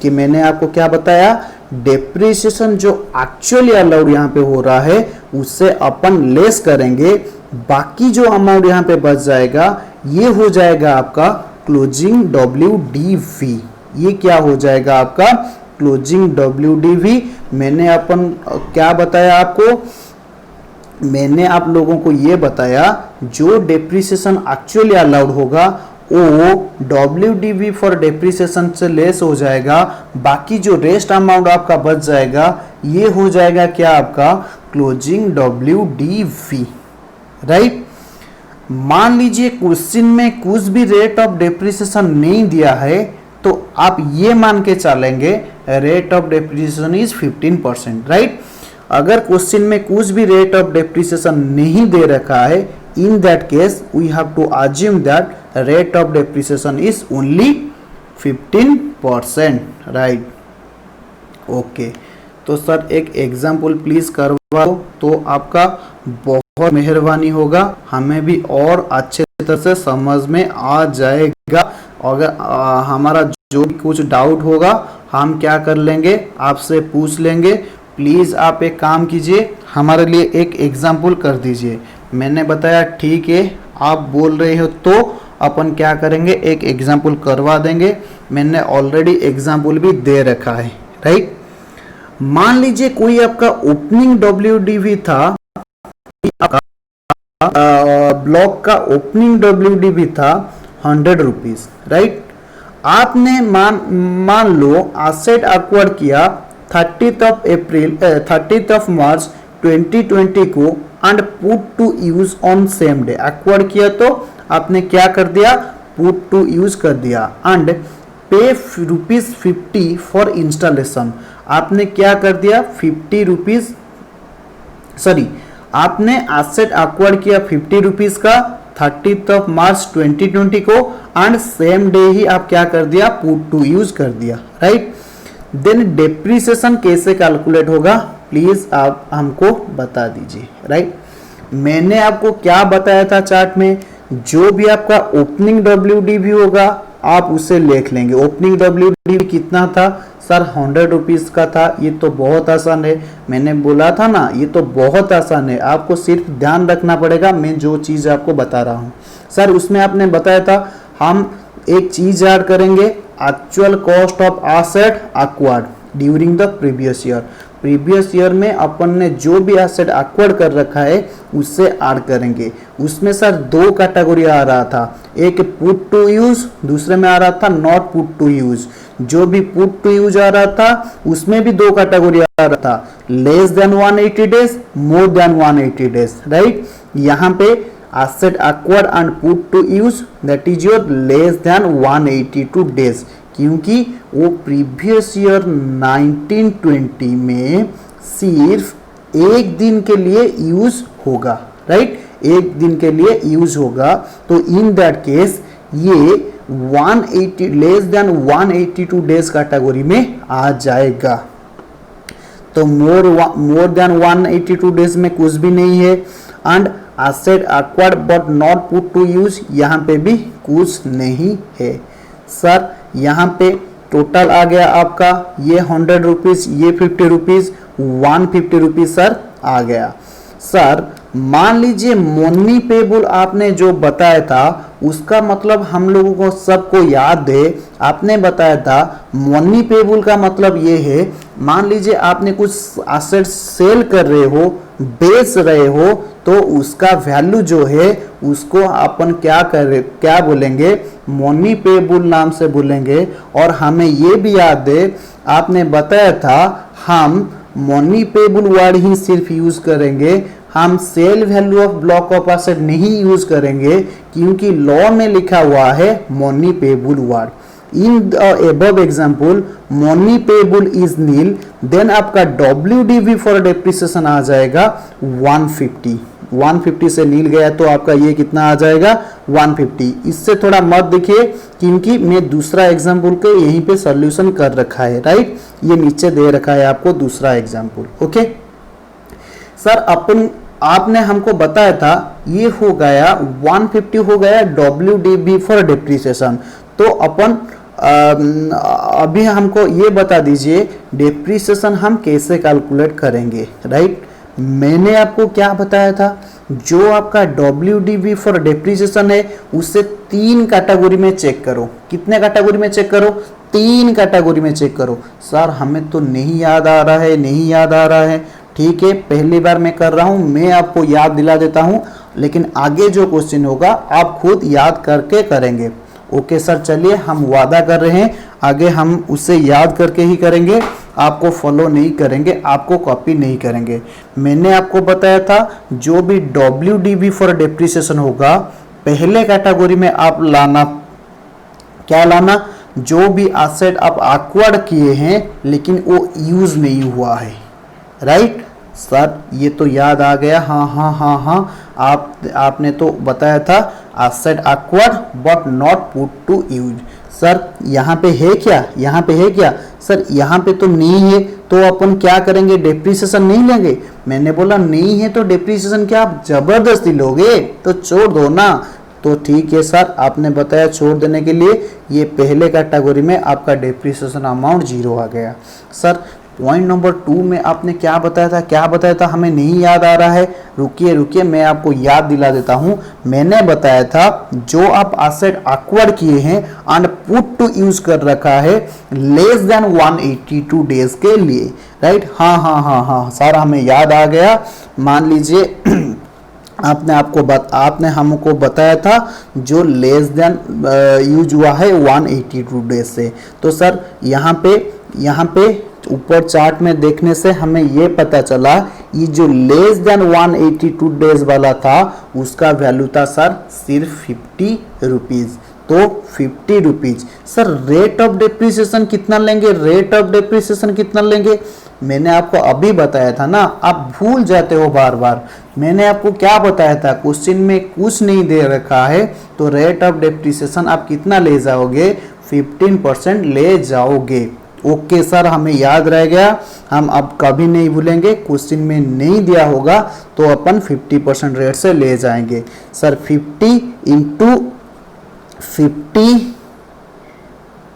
कि मैंने आपको क्या बताया, डेप्रिसिएशन जो एक्चुअली अलाउड यहाँ पे हो रहा है उससे अपन लेस करेंगे, बाकी जो अमाउंट यहाँ पे बच जाएगा ये हो जाएगा आपका क्लोजिंग WDV। ये क्या हो जाएगा आपका क्लोजिंग WDV। मैंने अपन क्या बताया आपको, मैंने आप लोगों को ये बताया जो डेप्रिसिएशन एक्चुअली अलाउड होगा वो WDV फॉर डेप्रिसिएशन से लेस हो जाएगा, बाकी जो रेस्ट अमाउंट आपका बच जाएगा ये हो जाएगा क्या आपका क्लोजिंग WDV, राइट। मान लीजिए क्वेश्चन में कुछ भी रेट ऑफ डेप्रिसिएशन नहीं दिया है तो आप ये मान के चलेंगे rate of depreciation is 15%, right. अगर क्वेश्चन में कुछ भी रेट ऑफ डेप्रिसिएशन नहीं दे रखा है, in that case we have to assume that rate of depreciation is only 15%, right। Okay तो सर एक एग्जाम्पल प्लीज करवा दो तो आपका बहुत मेहरबानी होगा, हमें भी और अच्छे तरह से समझ में आ जाएगा। अगर हमारा जो भी कुछ डाउट होगा हम क्या कर लेंगे, आपसे पूछ लेंगे। प्लीज़ आप एक काम कीजिए, हमारे लिए एक एग्जाम्पल कर दीजिए। मैंने बताया ठीक है, आप बोल रहे हो तो अपन क्या करेंगे, एक एग्जाम्पल करवा देंगे। मैंने ऑलरेडी एग्जाम्पल भी दे रखा है, राइट। मान लीजिए कोई आपका ओपनिंग WDV था, ब्लॉक का ओपनिंग WDV था 100 रुपीज, राइट। आपने मान लो एसेट एक्वायर्ड किया 30th ऑफ मार्च 2020 को and put to use on same day. Acquired किया तो आपने क्या कर दिया, पुट टू यूज कर दिया एंड पे ₹50 फॉर इंस्टॉलेशन। आपने क्या कर दिया, 50 रुपीज, सॉरी आपने एसेट एक्वायर्ड किया 50 रुपीज का 30th ऑफ मार्च 2020 को एंड सेम डे ही आप क्या कर दिया, पुट टू यूज कर दिया, राइट। देन डेप्रिसिएशन कैसे कैलकुलेट होगा प्लीज आप हमको बता दीजिए, राइट। मैंने आपको क्या बताया था चार्ट में, जो भी आपका ओपनिंग WDV होगा आप उसे लिख लेंगे। ओपनिंग WDV कितना था सर, 100 रुपीज़ का था। ये तो बहुत आसान है, मैंने बोला था ना, ये तो बहुत आसान है, आपको सिर्फ ध्यान रखना पड़ेगा मैं जो चीज़ आपको बता रहा हूँ। सर उसमें आपने बताया था हम एक चीज़ ऐड करेंगे, actual cost of asset acquired during the previous year. Previous year में अपन ने जो भी एसेट एक्वायर्ड कर रखा है उससे ऐड करेंगे। उसमें सर दो कैटेगरी आ रहा था, एक पुट टू यूज, दूसरे में आ रहा था नॉट पुट टू यूज। जो भी पुट टू यूज आ रहा था उसमें भी दो कैटेगरी आ रहा था, लेस देन 180 डेज, मोर देन 180 डेज, राइट। यहाँ पे asset acquired and put to use that is your less than 182 days, क्योंकि वो प्रीवियस ईयर 1920 में सिर्फ एक दिन के लिए यूज होगा, राइट, एक दिन के लिए यूज होगा। तो इन दैट केस ये 180 लेस देन 182 डेज कैटेगरी में आ जाएगा। तो मोर देन 182 डेज में कुछ भी नहीं है। And asset acquired but not put to use, यहाँ पे भी कुछ नहीं है। सर यहाँ पे टोटल आ गया आपका ये 100 रुपीज़, ये 50 रुपीज़, 150 रुपीज़ सर आ गया। सर मान लीजिए मनी पेबल आपने जो बताया था उसका मतलब हम लोगों को सबको याद है, आपने बताया था मनी पेबल का मतलब ये है, मान लीजिए आपने कुछ एसेट सेल कर रहे हो, बेच रहे हो, तो उसका वैल्यू जो है उसको अपन क्या बोलेंगे, मनी पेबल नाम से बोलेंगे। और हमें ये भी याद है आपने बताया था हम मनी पेबल वर्ड ही सिर्फ यूज करेंगे, हम sale value of block of asset नहीं यूज करेंगे, क्योंकि लॉ में लिखा हुआ है money payable word. In the above example money payable is nil, then आपका WDV फॉर डेप्रिसिएशन आ जाएगा 150। 150 से नील गया तो आपका ये कितना आ जाएगा 150। इससे थोड़ा मत देखिए क्योंकि मैं दूसरा एग्जांपल के यहीं पे सॉल्यूशन कर रखा है, राइट, ये नीचे दे रखा है आपको दूसरा एग्जांपल। ओके सर आपने हमको बताया था ये हो गया 150 हो गया WDV फॉर डेप्रिसिएशन। तो अपन अभी हमको ये बता दीजिए डेप्रिसिएशन हम कैसे कैलकुलेट करेंगे, राइट। मैंने आपको क्या बताया था, जो आपका WDV फॉर डेप्रिसिएशन है उससे 3 कैटेगरी में चेक करो। कितने कैटेगरी में चेक करो, 3 कैटेगरी में चेक करो। सर हमें तो नहीं याद आ रहा है, नहीं याद आ रहा है, ठीक है, पहली बार मैं कर रहा हूं, मैं आपको याद दिला देता हूं, लेकिन आगे जो क्वेश्चन होगा आप खुद याद करके करेंगे। ओके सर, चलिए हम वादा कर रहे हैं आगे हम उसे याद करके ही करेंगे, आपको फॉलो नहीं करेंगे, आपको कॉपी नहीं करेंगे। मैंने आपको बताया था जो भी WDV फॉर डेप्रिसिएशन होगा पहले कैटेगरी में आप लाना, क्या लाना, जो भी एसेट आप एक्वायर्ड किए हैं लेकिन वो यूज नहीं हुआ है, राइट। सर ये तो याद आ गया, हाँ, आपने तो बताया था asset acquired but not put to use. Sir यहाँ पे है क्या, यहाँ पे है क्या, सर यहाँ पे तो नहीं है, तो अपन क्या करेंगे, डेप्रिसिएशन नहीं लेंगे। मैंने बोला नहीं है तो डेप्रिसिएशन क्या आप जबरदस्ती लोगे, तो छोड़ दो ना। तो ठीक है सर, आपने बताया छोड़ देने के लिए, ये पहले कैटेगरी में आपका डेप्रिसिएशन अमाउंट 0 आ गया। सर पॉइंट नंबर 2 में आपने क्या बताया था, हमें नहीं याद आ रहा है, रुकिए मैं आपको याद दिला देता हूं। मैंने बताया था जो आप एसेट एक्वायर्ड किए हैं एंड पुट टू यूज कर रखा है लेस देन 182 डेज के लिए, राइट। हाँ सर हमें याद आ गया। मान लीजिए आपने हमको बताया था जो लेस देन यूज हुआ है 182 डेज से। तो सर यहाँ पे ऊपर चार्ट में देखने से हमें ये पता चला ये जो लेस देन 182 डेज वाला था उसका वैल्यू था सर सिर्फ 50 रुपीज। तो 50 rupees. Sir rate of depreciation कितना लेंगे, रेट ऑफ डेप्रिसिएशन कितना लेंगे, मैंने आपको अभी बताया था ना, आप भूल जाते हो बार बार। मैंने आपको क्या बताया था, क्वेश्चन में कुछ नहीं दे रखा है, तो रेट ऑफ डेप्रिसिएशन आप कितना ले जाओगे, 15% ले जाओगे। ओके सर, हमें याद रह गया, हम अब कभी नहीं भूलेंगे। क्वेश्चन में नहीं दिया होगा तो अपन 50% रेट से ले जाएंगे। Sir 50 into 50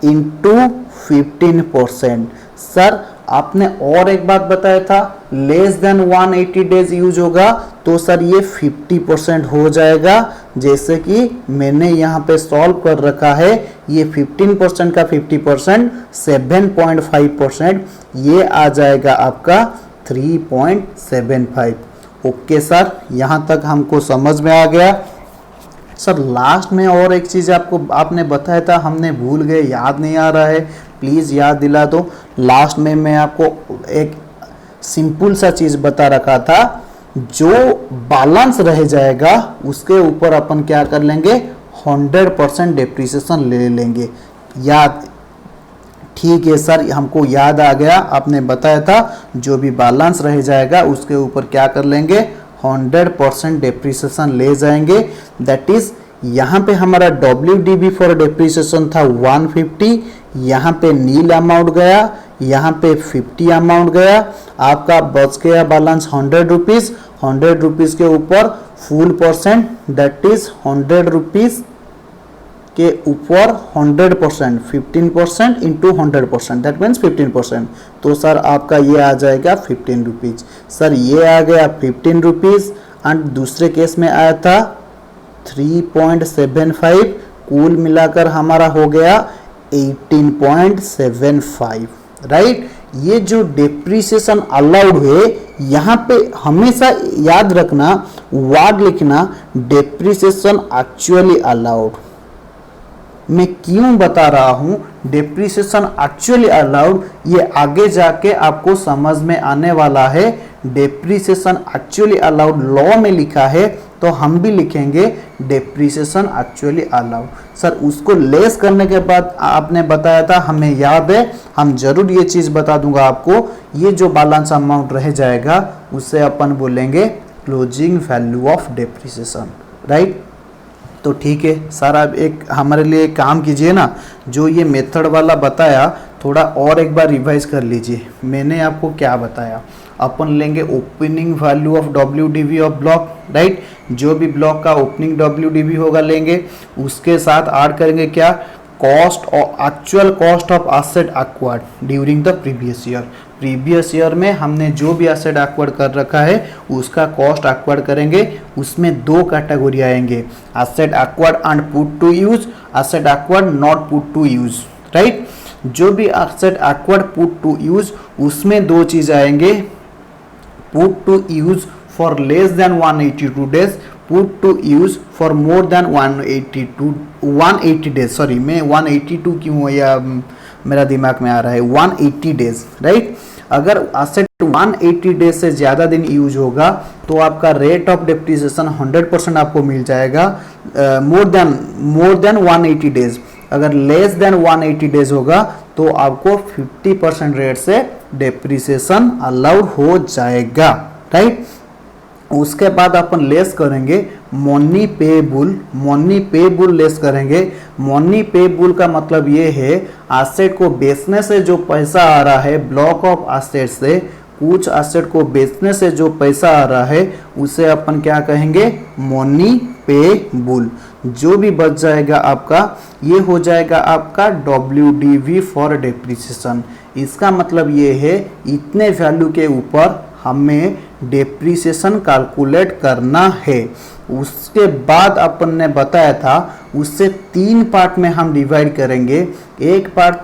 into 15%। सर आपने और एक बात बताया था, लेस देन 180 डेज यूज होगा तो सर ये 50% हो जाएगा। जैसे कि मैंने यहाँ पे सॉल्व कर रखा है, ये 15% का 50% 7.5%, ये आ जाएगा आपका 3.75। ओके सर, यहाँ तक हमको समझ में आ गया। सर लास्ट में और एक चीज़ आपने बताया था, हमने भूल गए, याद नहीं आ रहा है, प्लीज़ याद दिला दो। लास्ट में मैं आपको एक सिंपल सा चीज़ बता रखा था, जो बैलेंस रह जाएगा उसके ऊपर अपन क्या कर लेंगे, 100% डेप्रिसिएशन ले लेंगे। याद, ठीक है सर, हमको याद आ गया, आपने बताया था जो भी बैलेंस रह जाएगा उसके ऊपर क्या कर लेंगे, 100% डेप्रिसिएशन ले जाएंगे। दैट इज यहाँ पे हमारा WDV फॉर डेप्रिसिएशन था 150, यहाँ पे नील अमाउंट गया, यहाँ पे 50 अमाउंट गया, आपका बच गया बैलेंस 100 रुपीज़। 100 रुपीज़ के ऊपर full percent, that is 100 rupees के ऊपर 100%, 15% इंटू 100%, दैट मीन्स 15%। तो सर आपका ये आ जाएगा 15 रुपीज़। सर ये आ गया 15 रुपीज़ एंड दूसरे केस में आया था 3.75, कुल मिलाकर हमारा हो गया 18.75, राइट। ये जो डेप्रिसिएशन अलाउड है, यहाँ पे हमेशा याद रखना, वर्ड लिखना डेप्रिसिएशन एक्चुअली अलाउड। मैं क्यों बता रहा हूं डेप्रिसिएशन एक्चुअली अलाउड, ये आगे जाके आपको समझ में आने वाला है। डेप्रिसिएशन एक्चुअली अलाउड लॉ में लिखा है, तो हम भी लिखेंगे डेप्रिसिएशन एक्चुअली अलाउड। सर उसको लेस करने के बाद आपने बताया था, हमें याद है, हम जरूर ये चीज़ बता दूंगा आपको, ये जो बैलेंस अमाउंट रह जाएगा उससे अपन बोलेंगे closing value of depreciation, right. तो ठीक है सर, आप एक हमारे लिए काम कीजिए ना, जो ये मेथड वाला बताया थोड़ा और एक बार रिवाइज कर लीजिए। मैंने आपको क्या बताया, अपन लेंगे opening value of WDV of block, right. जो भी ब्लॉक का ओपनिंग WDV होगा लेंगे, उसके साथ ऐड करेंगे क्या, कॉस्ट और actual cost of asset acquired during the previous year. Previous year में हमने जो भी एसेट एक्वायर्ड कर रखा है उसका कॉस्ट एक्वायर्ड करेंगे। उसमें दो कैटेगरी आएंगे, asset acquired and put to use, asset acquired not put to use, right. जो भी asset acquired put to use, उसमें दो चीज आएंगे, put to use for less than 182 days, put to use for more than 180 days. Sorry, मैं 182 क्यों या मेरा दिमाग में आ रहा है, 180 डेज, राइट। अगर एसेट 180 डेज से ज़्यादा दिन यूज होगा तो आपका रेट ऑफ डेप्रिसिएशन 100% आपको मिल जाएगा, मोर देन 180 डेज। अगर लेस देन 180 डेज होगा तो आपको 50% रेट से डेप्रिसिएशन अलाउड हो जाएगा, राइट। उसके बाद अपन लेस करेंगे मनी पेबुल लेस करेंगे। मनी पेबुल का मतलब ये है, एसेट को बेचने से जो पैसा आ रहा है, ब्लॉक ऑफ एसेट से कुछ एसेट को बेचने से जो पैसा आ रहा है उसे अपन क्या कहेंगे, मनी पेबुल। जो भी बच जाएगा आपका, ये हो जाएगा आपका WDV फॉर डेप्रिसिएशन। इसका मतलब ये है, इतने वैल्यू के ऊपर हमें डेप्रिसिएशन कैलकुलेट करना है। उसके बाद अपन ने बताया था, उससे 3 पार्ट में हम डिवाइड करेंगे। एक पार्ट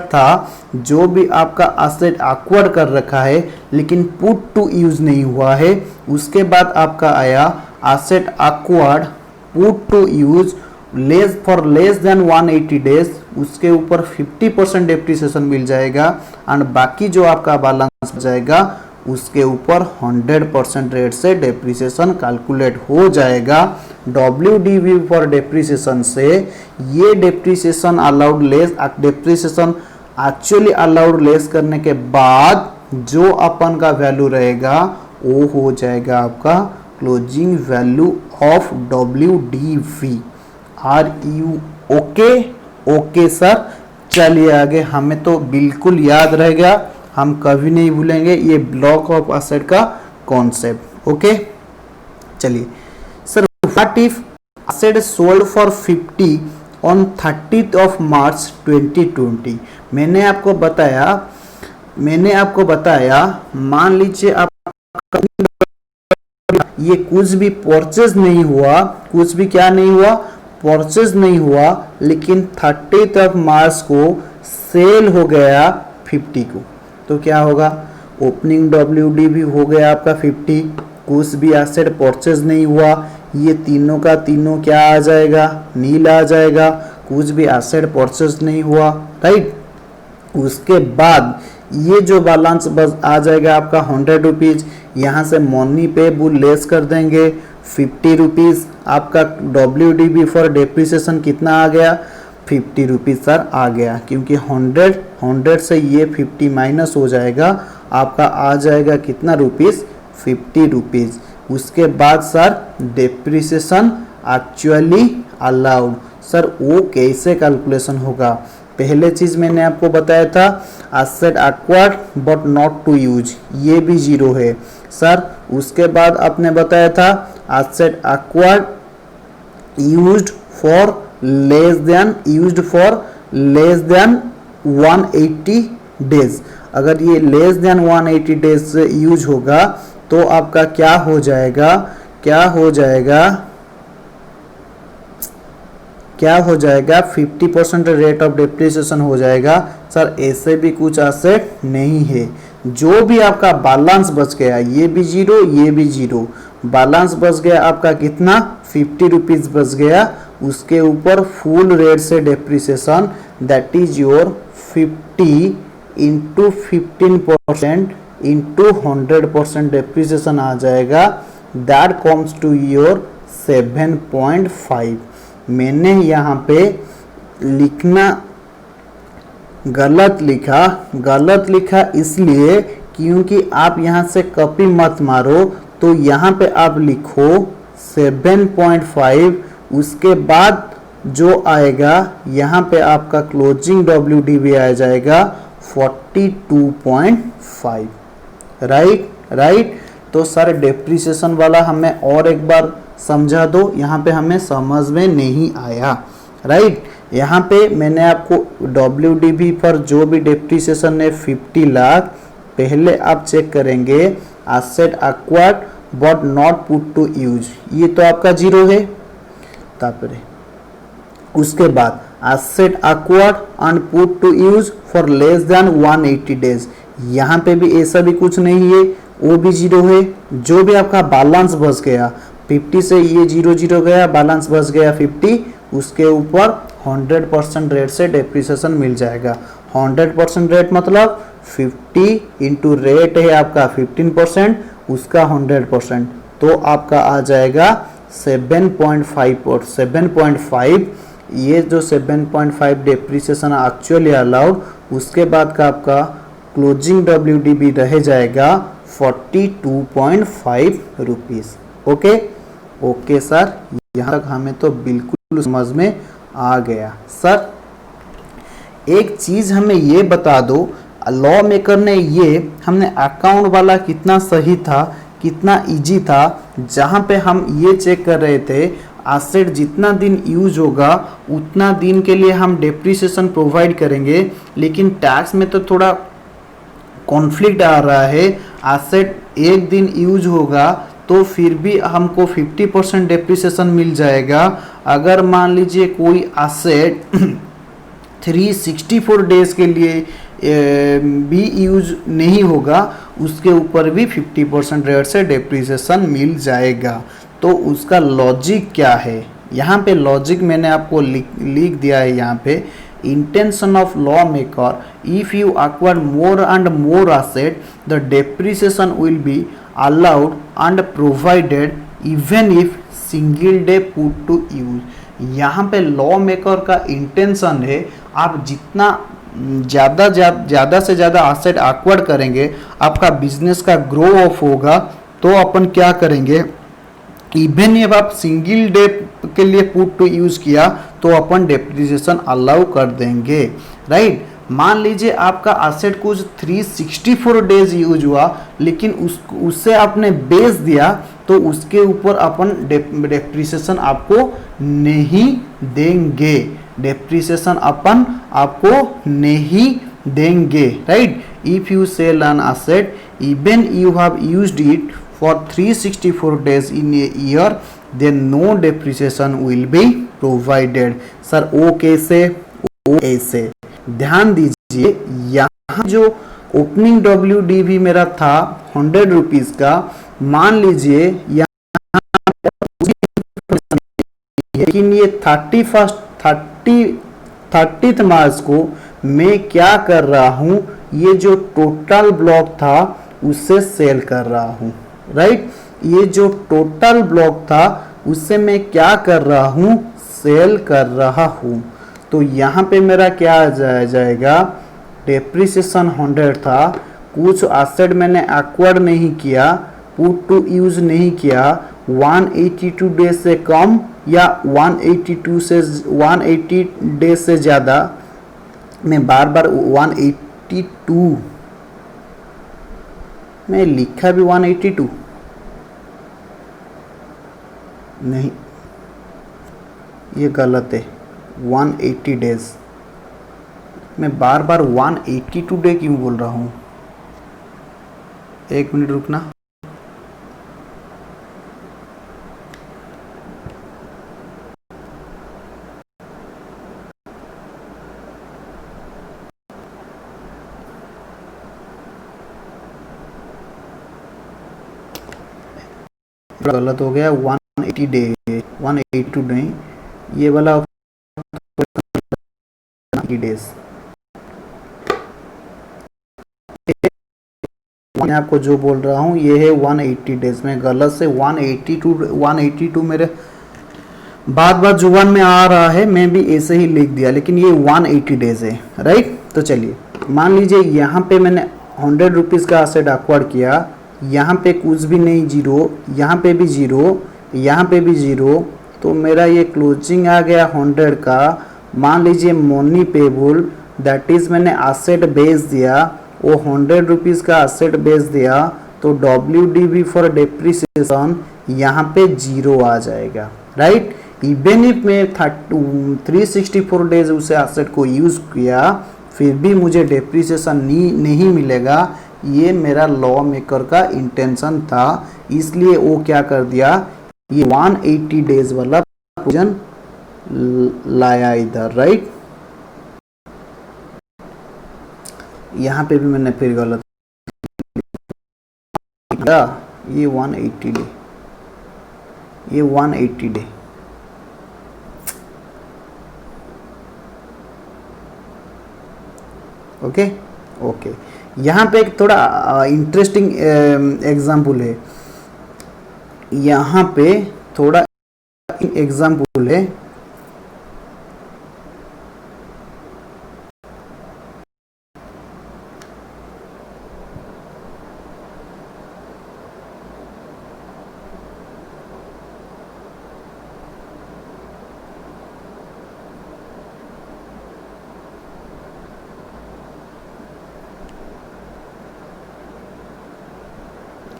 था जो भी आपका एसेट एक्वायर्ड कर रखा है लेकिन पुट टू यूज नहीं हुआ है। उसके बाद आपका आया asset acquired put to use for less than 180 days, उसके ऊपर 50% डेप्रिसिएशन मिल जाएगा एंड बाकी जो आपका बैलेंस जाएगा उसके ऊपर 100% रेट से डेप्रिसिएशन कैलकुलेट हो जाएगा। WDV फॉर डेप्रिसिएशन से ये depreciation allowed less, depreciation actually allowed less करने के बाद जो अपन का वैल्यू रहेगा वो हो जाएगा आपका closing value of WDV। Are you okay sir. चलिए आगे, हमें तो बिल्कुल याद रह गया, हम कभी नहीं भूलेंगे ये ब्लॉक ऑफ एसेट का कॉन्सेप्ट। ओके, चलिए sir, what if asset sold for 50 on 30th of March 2020। मैंने आपको बताया मान लीजिए आप ये कुछ भी परचेज नहीं हुआ, कुछ भी क्या नहीं हुआ, परचेज नहीं हुआ, लेकिन 30th ऑफ मार्च को सेल हो गया 50 को, तो क्या होगा, ओपनिंग WD भी हो गया आपका 50, कुछ भी एसेट परचेज नहीं हुआ, ये तीनों का तीनों क्या आ जाएगा, नील आ जाएगा, कुछ भी एसेट परचेज नहीं हुआ, राइट। उसके बाद ये जो बैलेंस बस आ जाएगा आपका 100 रुपीज़, यहाँ से मनी पेबल लेस कर देंगे 50 रुपीज़, आपका WDB फॉर डेप्रिसिएशन कितना आ गया, 50 रुपीज़ सर आ गया, क्योंकि 100 से ये 50 माइनस हो जाएगा, आपका आ जाएगा कितना रुपीज़, 50 रुपीज़। उसके बाद sir depreciation actually allowed, sir वो कैसे कैलकुलेशन होगा, पहले चीज मैंने आपको बताया था asset acquired but not to use, ये भी जीरो है सर। उसके बाद आपने बताया था asset acquired used for less than 180 days, अगर ये लेस देन 180 डेज से यूज होगा तो आपका क्या हो जाएगा, क्या हो जाएगा 50% रेट ऑफ डेप्रिसिएशन हो जाएगा। सर ऐसे भी कुछ एसेट नहीं है, जो भी आपका बैलेंस बच गया, ये भी जीरो, ये भी जीरो, बैलेंस बच गया आपका कितना, 50 रुपीज़ बच गया, उसके ऊपर फुल रेट से depreciation that is your 50 into 15% into 100% depreciation आ जाएगा, दैट कम्स टू योर 7.5। मैंने यहाँ पे लिखना गलत लिखा इसलिए क्योंकि आप यहाँ से कॉपी मत मारो, तो यहाँ पे आप लिखो 7.5, उसके बाद जो आएगा यहाँ पे आपका क्लोजिंग WDB आ जाएगा 42.5, राइट। तो सर डेप्रिसिएशन वाला हमें और एक बार समझा दो, यहाँ पे हमें समझ में नहीं आया, राइट। यहाँ पे मैंने आपको WDB पर जो भी डेप्रिसिएशन है 50 लाख, पहले आप चेक करेंगे asset acquired but not put to use, ये तो आपका जीरो है, तापरे उसके बाद asset acquired and put to use for less than 180 days, यहाँ पे भी ऐसा भी कुछ नहीं है, वो भी जीरो है। जो भी आपका बैलेंस बच गया 50 से ये जीरो जीरो गया, बैलेंस बच गया 50, उसके ऊपर 100% रेट से डेप्रिसिएशन मिल जाएगा। 100% रेट मतलब 50 इंटू रेट है आपका 15%, उसका 100%, तो आपका आ जाएगा 7.5 और 7.5, ये जो 7.5 डेप्रिसिएशन एक्चुअली अलाउड, उसके बाद का आपका क्लोजिंग WDB रह जाएगा 42.5 रुपीज़। ओके सर, यहाँ तक हमें तो बिल्कुल समझ में आ गया। सर एक चीज़ हमें ये बता दो, लॉ मेकर ने ये हमने अकाउंट वाला कितना सही था, कितना इजी था, जहाँ पे हम ये चेक कर रहे थे एसेट जितना दिन यूज होगा उतना दिन के लिए हम डेप्रिसिएशन प्रोवाइड करेंगे, लेकिन टैक्स में तो थोड़ा कॉन्फ्लिक्ट आ रहा है, एसेट एक दिन यूज होगा तो फिर भी हमको 50% डेप्रिसिएशन मिल जाएगा। अगर मान लीजिए कोई एसेट 364 डेज के लिए भी यूज नहीं होगा, उसके ऊपर भी 50% रेट से डेप्रिसिएशन मिल जाएगा। तो उसका लॉजिक क्या है, यहाँ पे लॉजिक मैंने आपको लिख दिया है। यहाँ पे intention of lawmaker, if you acquire more and more asset, the depreciation will be allowed and provided even if single day put to use। यहाँ पे लॉ मेकर का इंटेंशन है, आप जितना ज़्यादा से ज़्यादा एसेट एक्वायर करेंगे, आपका बिजनेस का ग्रो ऑफ होगा, तो अपन क्या करेंगे, इवन if आप सिंगल डे के लिए पुट टू यूज किया तो अपन डेप्रिसिएशन अलाउ कर देंगे, राइट। मान लीजिए आपका एसेट कुछ 364 डेज यूज हुआ, लेकिन उससे आपने बेच दिया, तो उसके ऊपर अपन डेप्रिसिएशन आपको नहीं देंगे, डेप्रिसिएशन अपन आपको नहीं देंगे, right. If you sell an asset even you have used it for 364 days in a year, then no depreciation will be provided। Sir ओ कैसे? ओ ऐसे, ध्यान दीजिए यहाँ जो ओपनिंग WDV मेरा था 100 रुपीज का, मान लीजिए यहाँ, लेकिन ये 30th मार्च को मैं क्या कर रहा हूँ, ये जो टोटल ब्लॉक था उससे सेल कर रहा हूँ, राइट। ये जो टोटल ब्लॉक था उससे मैं क्या कर रहा हूँ, सेल कर रहा हूँ। तो यहाँ पे मेरा क्या आ जाएगा, डेप्रिसिएशन 100 था, कुछ एसेट मैंने एक्वायर्ड नहीं किया, पुट टू यूज नहीं किया, 182 डेज से कम या 180 डेज से ज़्यादा, मैं बार बार 182, मैं लिखा भी 182 नहीं, ये गलत है, 180 डेज, मैं बार बार 182 डे क्यों बोल रहा हूँ, एक मिनट रुकना। गलत हो गया, 180 डे, 182 नहीं, ये वाला डेज। मैं आपको जो बोल रहा हूँ ये है 180 डेज, में गलत से 182 मेरे बात जुबान में आ रहा है, मैं भी ऐसे ही लिख दिया, लेकिन ये 180 डेज है, राइट। तो चलिए मान लीजिए यहाँ पे मैंने 100 रुपीज़ का एसेट एक्वायर किया, यहाँ पे कुछ भी नहीं, जीरो, यहाँ पे भी जीरो, यहाँ पे भी जीरो, तो मेरा ये क्लोजिंग आ गया 100 का। मान लीजिए मनी पेबल, दैट इज़ मैंने एसेट बेच दिया, वो 100 रुपीज़ का एसेट बेच दिया, तो WDV फॉर डेप्रिसिएशन यहाँ पे जीरो आ जाएगा, राइट। इवन इफ मैं 364 डेज उसे एसेट को यूज़ किया, फिर भी मुझे डेप्रिसिएशन नहीं मिलेगा। ये मेरा लॉ मेकर का इंटेंशन था, इसलिए वो क्या कर दिया, ये 180 डेज वाला प्रोविजन लाया इधर, राइट। यहाँ पे भी मैंने फिर गलत, ये 180 डे, ये 180 डे, ओके ओके। यहाँ पे एक थोड़ा इंटरेस्टिंग एग्जाम्पल है, यहाँ पे थोड़ा एग्जाम्पल है,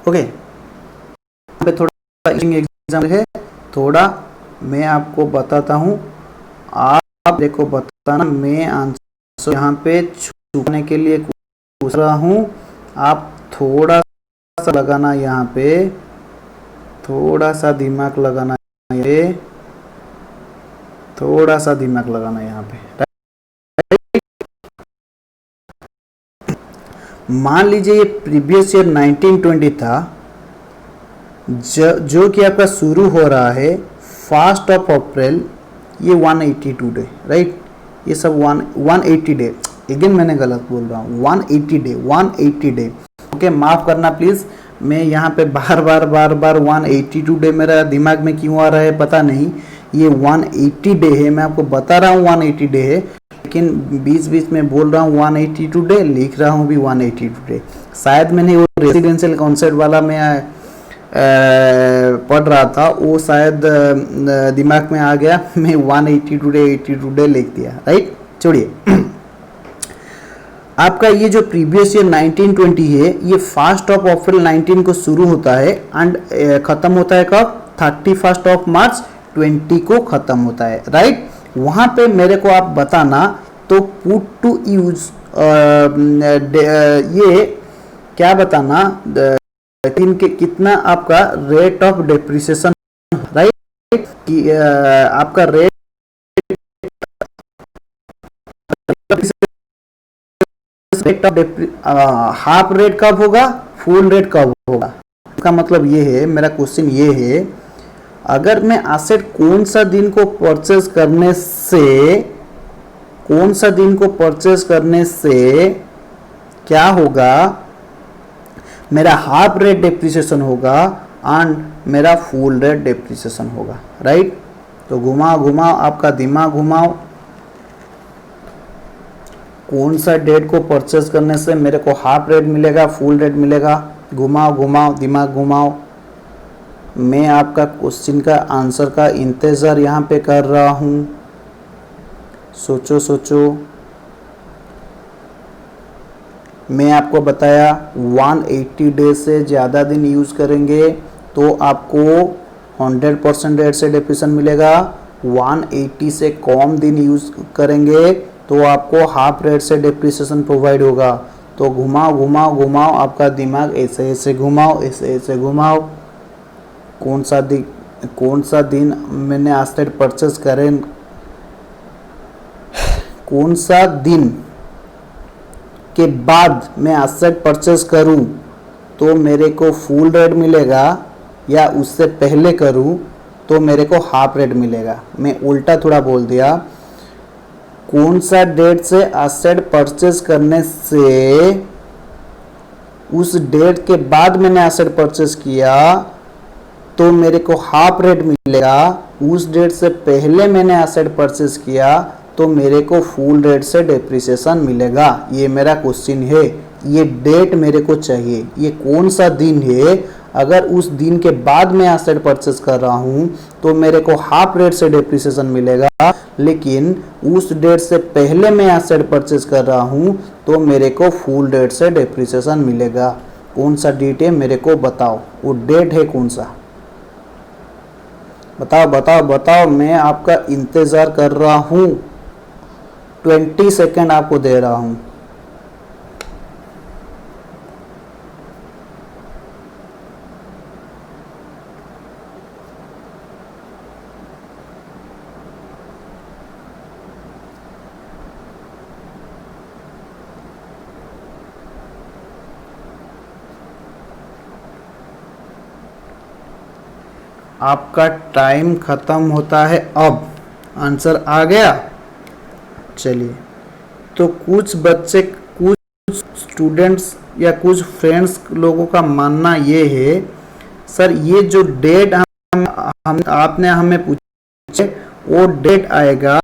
ओके। यहाँ पे थोड़ा एग्जाम्पल है, थोड़ा मैं आपको बताता हूँ, आप देखो बताना, मैं आंसर यहाँ पे छुपाने के लिए पूछ रहा हूँ, आप थोड़ा सा लगाना, यहाँ पे थोड़ा सा दिमाग लगाना, ये थोड़ा सा दिमाग लगाना यहाँ पे। मान लीजिए ये प्रीवियस ईयर 1920 था, जो कि आपका शुरू हो रहा है 1 अप्रैल, ये 182 डे, राइट। ये सब 180 डे, अगेन मैंने गलत बोल रहा हूँ, 180 डे, ओके, माफ़ करना प्लीज़। मैं यहाँ पे बार बार 182 डे मेरा दिमाग में क्यों आ रहा है पता नहीं, ये 180 डे है, मैं आपको बता रहा हूँ 180 डे है, लेकिन बीच में बोल रहा हूँ 182 डे, लिख रहा हूँ भी 182 डे। शायद मैंने वो रेसिडेंशियल कॉन्सेप्ट वाला मैं पढ़ रहा था, वो शायद दिमाग में आ गया, मैं 182 डे लिख दिया, राइट। छोड़िए, आपका ये जो प्रीवियस ईयर 1920 है, ये 1 अप्रैल 19 को शुरू होता है एंड ख़त्म होता है कब, 31 मार्च 20 को ख़त्म होता है, राइट। वहाँ पे मेरे को आप बताना। तो पुट टू यूज ये क्या बताना, इनके कितना आपका रेट ऑफ डेप्रिसिएशन, राइट, कि आपका रेट ऑफ हाफ रेट कब होगा, फुल रेट कब होगा। इसका मतलब ये है, मेरा क्वेश्चन ये है, अगर मैं एसेट कौन सा दिन को परचेज करने से, कौन सा दिन को परचेज करने से क्या होगा, मेरा हाफ रेट डेप्रिसिएशन होगा एंड मेरा फुल रेट डेप्रिसिएशन होगा, राइट। तो घुमाओ घुमाओ, आपका दिमाग घुमाओ, कौन सा डेट को परचेज करने से मेरे को हाफ रेट मिलेगा, फुल रेट मिलेगा। घुमाओ घुमाओ, दिमाग घुमाओ। मैं आपका क्वेश्चन का आंसर का इंतज़ार यहाँ पे कर रहा हूँ। सोचो सोचो। मैं आपको बताया 180 डेज से ज़्यादा दिन यूज़ करेंगे तो आपको 100% रेट से डेप्रिसिएशन मिलेगा। 180 से कम दिन यूज़ करेंगे तो आपको हाफ रेट से डेप्रिसिएशन प्रोवाइड होगा। तो घुमाओ घुमाओ घुमाओ, आपका दिमाग ऐसे ऐसे घुमाओ, ऐसे ऐसे घुमाओ। कौन सा दिन मैंने एसेट परचेज करें, कौन सा दिन के बाद मैं एसेट परचेज करूं तो मेरे को फुल रेट मिलेगा, या उससे पहले करूं तो मेरे को हाफ रेट मिलेगा। मैं उल्टा थोड़ा बोल दिया। कौन सा डेट से एसेट परचेज करने से, उस डेट के बाद मैंने एसेट परचेज किया तो मेरे को हाफ रेट मिलेगा। उस डेट से पहले मैंने एसेट परचेज किया तो मेरे को फुल रेट से डेप्रिसिएशन मिलेगा। ये मेरा क्वेश्चन है, ये डेट मेरे को चाहिए, ये कौन सा दिन है। अगर उस दिन के बाद मैं एसेट परचेज कर रहा हूँ तो मेरे को हाफ रेट से डेप्रिसिएशन मिलेगा, लेकिन उस डेट से पहले मैं एसेट परचेज कर रहा हूँ तो मेरे को फुल रेट से डेप्रिसिएशन मिलेगा। कौन सा डेट है मेरे को बताओ, वो डेट है कौन सा, बताओ बताओ बताओ। मैं आपका इंतज़ार कर रहा हूँ। 20 सेकेंड आपको दे रहा हूँ। आपका टाइम ख़त्म होता है अब। आंसर आ गया। चलिए, तो कुछ बच्चे, कुछ स्टूडेंट्स या कुछ फ्रेंड्स लोगों का मानना ये है, सर ये जो डेट हम आपने हमें पूछे वो डेट आएगा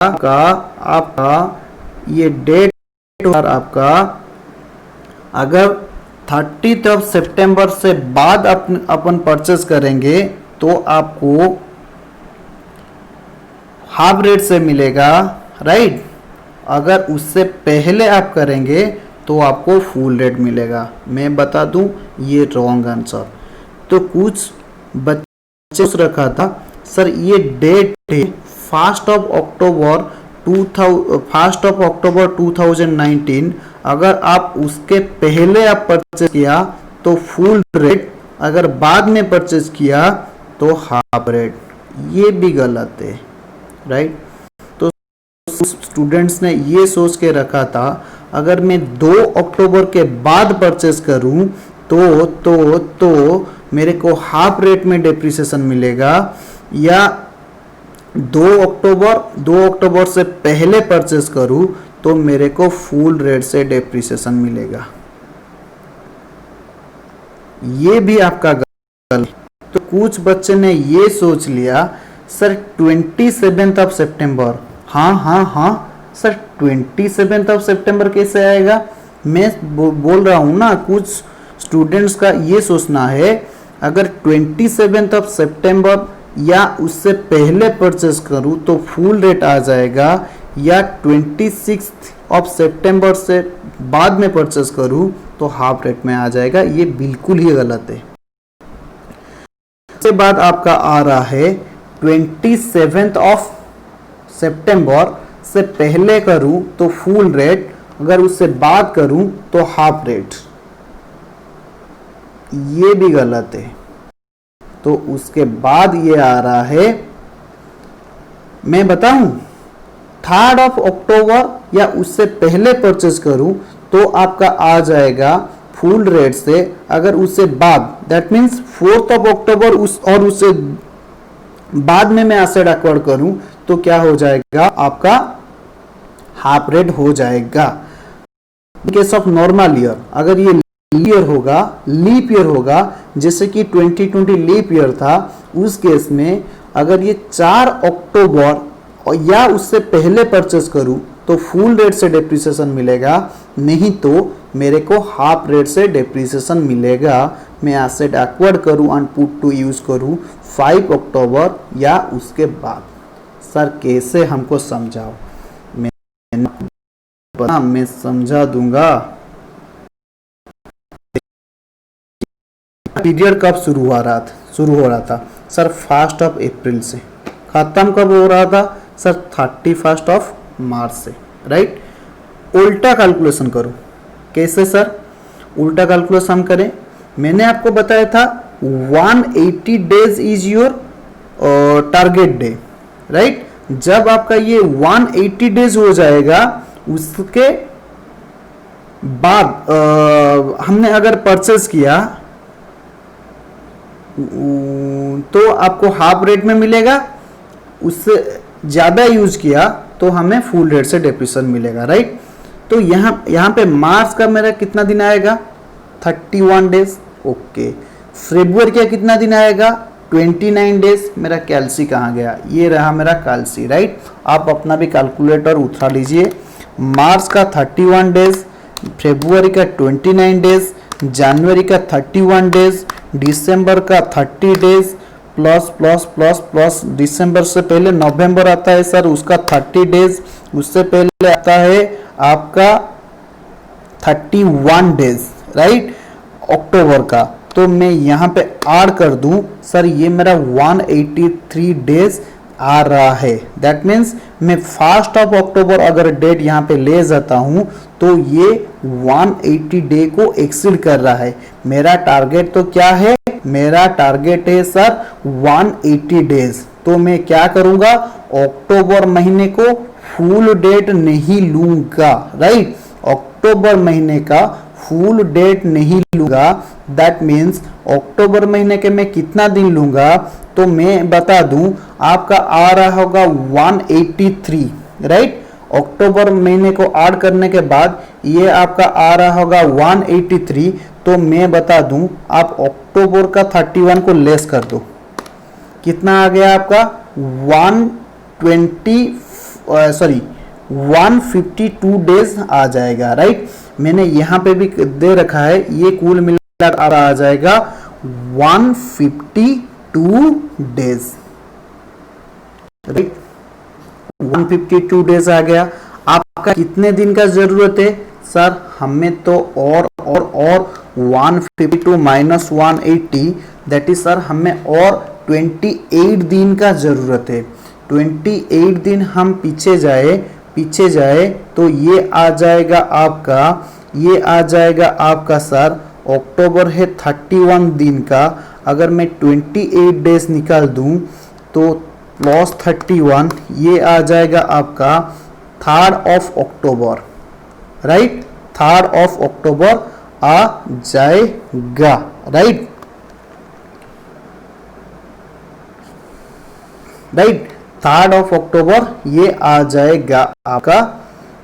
आपका ये डेट आपका अगर 30 सितंबर से बाद अपन परचेज करेंगे तो आपको हाफ रेट से मिलेगा, राइट। अगर उससे पहले आप करेंगे तो आपको फुल रेट मिलेगा। मैं बता दूं ये रॉन्ग आंसर। तो कुछ बच्चे रखा था, सर ये डेट है 1 अक्टूबर 2019, अगर आप उसके पहले आप परचेज किया तो फुल रेट, अगर बाद में परचेज किया तो हाफ रेट। ये भी गलत है, राइट। तो स्टूडेंट्स ने ये सोच के रखा था अगर मैं 2 अक्टूबर के बाद परचेज करूं तो मेरे को हाफ रेट में डेप्रिसिएशन मिलेगा, या 2 अक्टूबर से पहले परचेज करूं तो मेरे को फुल रेट से डेप्रिसिएशन मिलेगा। ये भी आपका गलत। तो कुछ बच्चे ने ये सोच लिया सर 27 सितंबर, हाँ सर 27 सितंबर कैसे आएगा। मैं बोल रहा हूँ ना, कुछ स्टूडेंट्स का ये सोचना है अगर 27 सितंबर या उससे पहले परचेज करूँ तो फुल रेट आ जाएगा, या 26 सितंबर से बाद में परचेज करूँ तो हाफ रेट में आ जाएगा। ये बिल्कुल ही गलत है। इसके बाद आपका आ रहा है 27 सितंबर से पहले करूं तो फुल रेट, अगर उससे बाद करूं तो हाफ रेट, ये भी गलत है। तो उसके बाद ये आ रहा है, मैं बताऊं 3rd ऑफ अक्टूबर या उससे पहले परचेज करूं तो आपका आ जाएगा फुल रेट से, अगर उससे बाद that means 4th of October और उससे बाद में मैं एसेट एक्वायर करूं तो क्या हो जाएगा, आपका हाफ रेट हो जाएगा। इन केस ऑफ नॉर्मल ईयर, अगर ये लीप ईयर होगा जैसे कि 2020 लीप ईयर था, उस केस में अगर ये 4 अक्टूबर या उससे पहले परचेस करूं तो फुल रेट से डेप्रिसिएशन मिलेगा, नहीं तो मेरे को हाफ रेट से डेप्रिसिएशन मिलेगा। मैं एसेट एक्वायर करूं एंड पुट टू यूज करूं 5 अक्टूबर या उसके बाद। सर कैसे हमको समझाओ, मैं समझा दूंगा। पीरियड कब शुरू हो रहा था सर 1 अप्रैल से, खत्म कब हो रहा था सर 31 मार्च से, राइट। उल्टा कैलकुलेशन करो, कैसे सर उल्टा कैलकुलेशन हम करें, मैंने आपको बताया था 180 days is your target day, right. जब आपका ये 180 डेज हो जाएगा उसके बाद हमने अगर परचेज किया तो आपको हाफ रेट में मिलेगा, उससे ज़्यादा यूज किया तो हमें फुल रेट से डेप्रिसिएशन मिलेगा, राइट। तो यहाँ पे मार्च का मेरा कितना दिन आएगा 31 डेज, ओके। फरवरी का कितना दिन आएगा 29 डेज। मेरा कैलसी कहाँ गया, ये रहा मेरा कैलसी, राइट। आप अपना भी कैलकुलेटर उठा लीजिए। मार्च का 31 डेज, फरवरी का 29 डेज, जनवरी का 31 डेज, दिसंबर का 30 days plus plus plus plus दिसंबर से पहले नवंबर आता है सर, उसका 30 डेज, उससे पहले आता है आपका 31 डेज, राइट, अक्टूबर का। तो मैं यहाँ पे ऐड कर दूं सर, ये मेरा 183 डेज आ रहा है। दैट मीन्स मैं 1 अक्टूबर अगर डेट यहाँ पे ले जाता हूँ तो ये 180 डे को एक्सीड कर रहा है। मेरा टारगेट तो क्या है, मेरा टारगेट है सर 180 डेज। तो मैं क्या करूंगा, अक्टूबर महीने को फुल डेट नहीं लूंगा, राइट। अक्टूबर महीने का फुल डेट नहीं लूंगा। दैट मीन्स अक्टूबर महीने के मैं कितना दिन लूंगा, तो मैं बता दूं आपका आ रहा होगा 183, राइट। अक्टूबर महीने को ऐड करने के बाद ये आपका आ रहा होगा 183। तो मैं बता दूं आप अक्टूबर का 31 को लेस कर दो, कितना आ गया आपका 152 डेज आ जाएगा, राइट। मैंने यहाँ पे भी दे रखा है, ये कुल मिलाकर आ जाएगा 152 डेज, राइट। 152 डेज आ गया। आपका कितने दिन का जरूरत है सर, हमें तो और 152 माइनस 180 दैट इज सर हमें और 28 दिन का जरूरत है। 28 दिन हम पीछे जाए तो ये आ जाएगा आपका सर, अक्टूबर है 31 दिन का, अगर मैं 28 डेज निकाल दूं तो प्लस 31 ये आ जाएगा आपका 3 अक्टूबर, राइट। 3 अक्टूबर आ जाएगा, राइट। 3 अक्टूबर ये आ जाएगा आपका,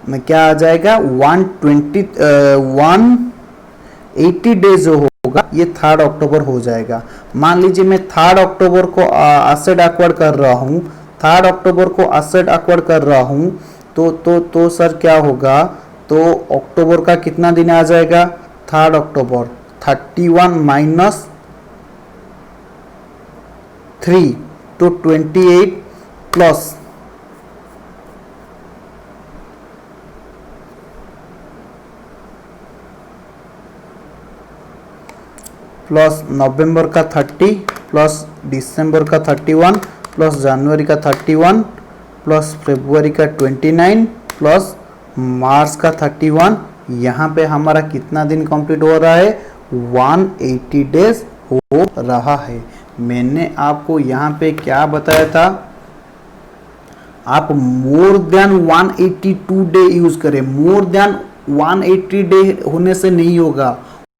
मैं क्या आ जाएगा 180 डेज जो होगा ये 3 अक्टूबर हो जाएगा। मान लीजिए मैं 3 अक्टूबर को एसेट एक्वायर कर रहा हूँ, 3 अक्टूबर को एसेट एक्वायर कर रहा हूँ तो सर क्या होगा, तो अक्टूबर का कितना दिन आ जाएगा 3 अक्टूबर 31 माइनस 3 तो 28 प्लस नवंबर का 30 प्लस दिसंबर का 31 प्लस जनवरी का 31 प्लस फरवरी का 29 प्लस मार्च का 31, यहाँ पे हमारा कितना दिन कंप्लीट हो रहा है, 180 डेज हो रहा है। मैंने आपको यहाँ पे क्या बताया था, आप मोर देन 182 डे यूज करें। मोर देन 180 डे होने से नहीं होगा,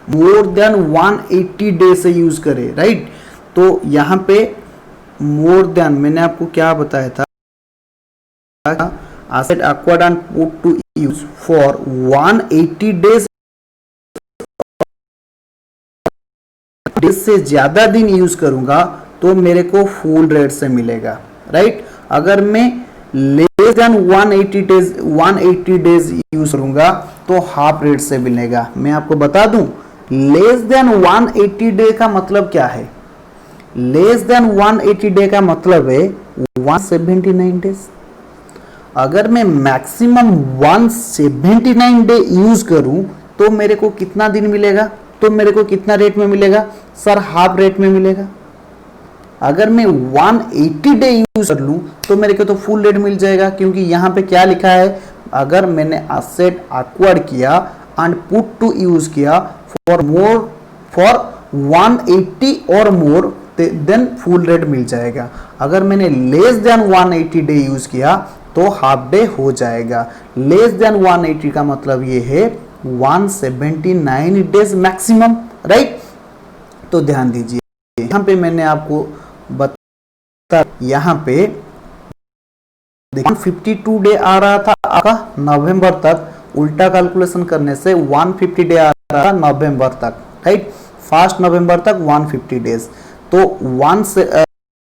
मोर देन 180 डे से यूज करें, राइट। तो यहाँ पे मोर देन मैंने आपको क्या बताया था, asset acquired and put to use for 180 days से ज्यादा दिन यूज करूंगा तो मेरे को फुल रेट से मिलेगा, राइट। अगर मैं लेस देन 180 डेज यूज करूंगा तो हाफ रेट से मिलेगा। मैं आपको बता दूं, लेस देन 180 डे का मतलब क्या है, लेस देन 180 डे का मतलब है 179 डेज। अगर मैं मैक्सिमम 179 डे यूज करूं तो मेरे को कितना दिन मिलेगा, तो मेरे को कितना रेट में मिलेगा सर, हाफ रेट में मिलेगा। अगर मैं 180 डे यूज कर लूं तो मेरे को तो फुल रेट मिल जाएगा, क्योंकि यहां पे क्या लिखा है, अगर मैंने एसेट एक्वायर्ड किया एंड पुट टू यूज किया फॉर 180 और मोर देन फुल रेट मिल जाएगा। अगर मैंने लेस देन 180 डे यूज किया तो हाफ डे हो जाएगा। लेस देन 180 का मतलब ये है 179 डेज मैक्सिमम, राइट। तो ध्यान दीजिए, यहाँ पे मैंने आपको बता, यहाँ पे 152 डे आ रहा था आपका नवंबर तक, उल्टा कैलकुलेशन करने से 150 डे आ रहा था नवंबर तक, राइट। 1 नवंबर तक 150 डेज, तो 1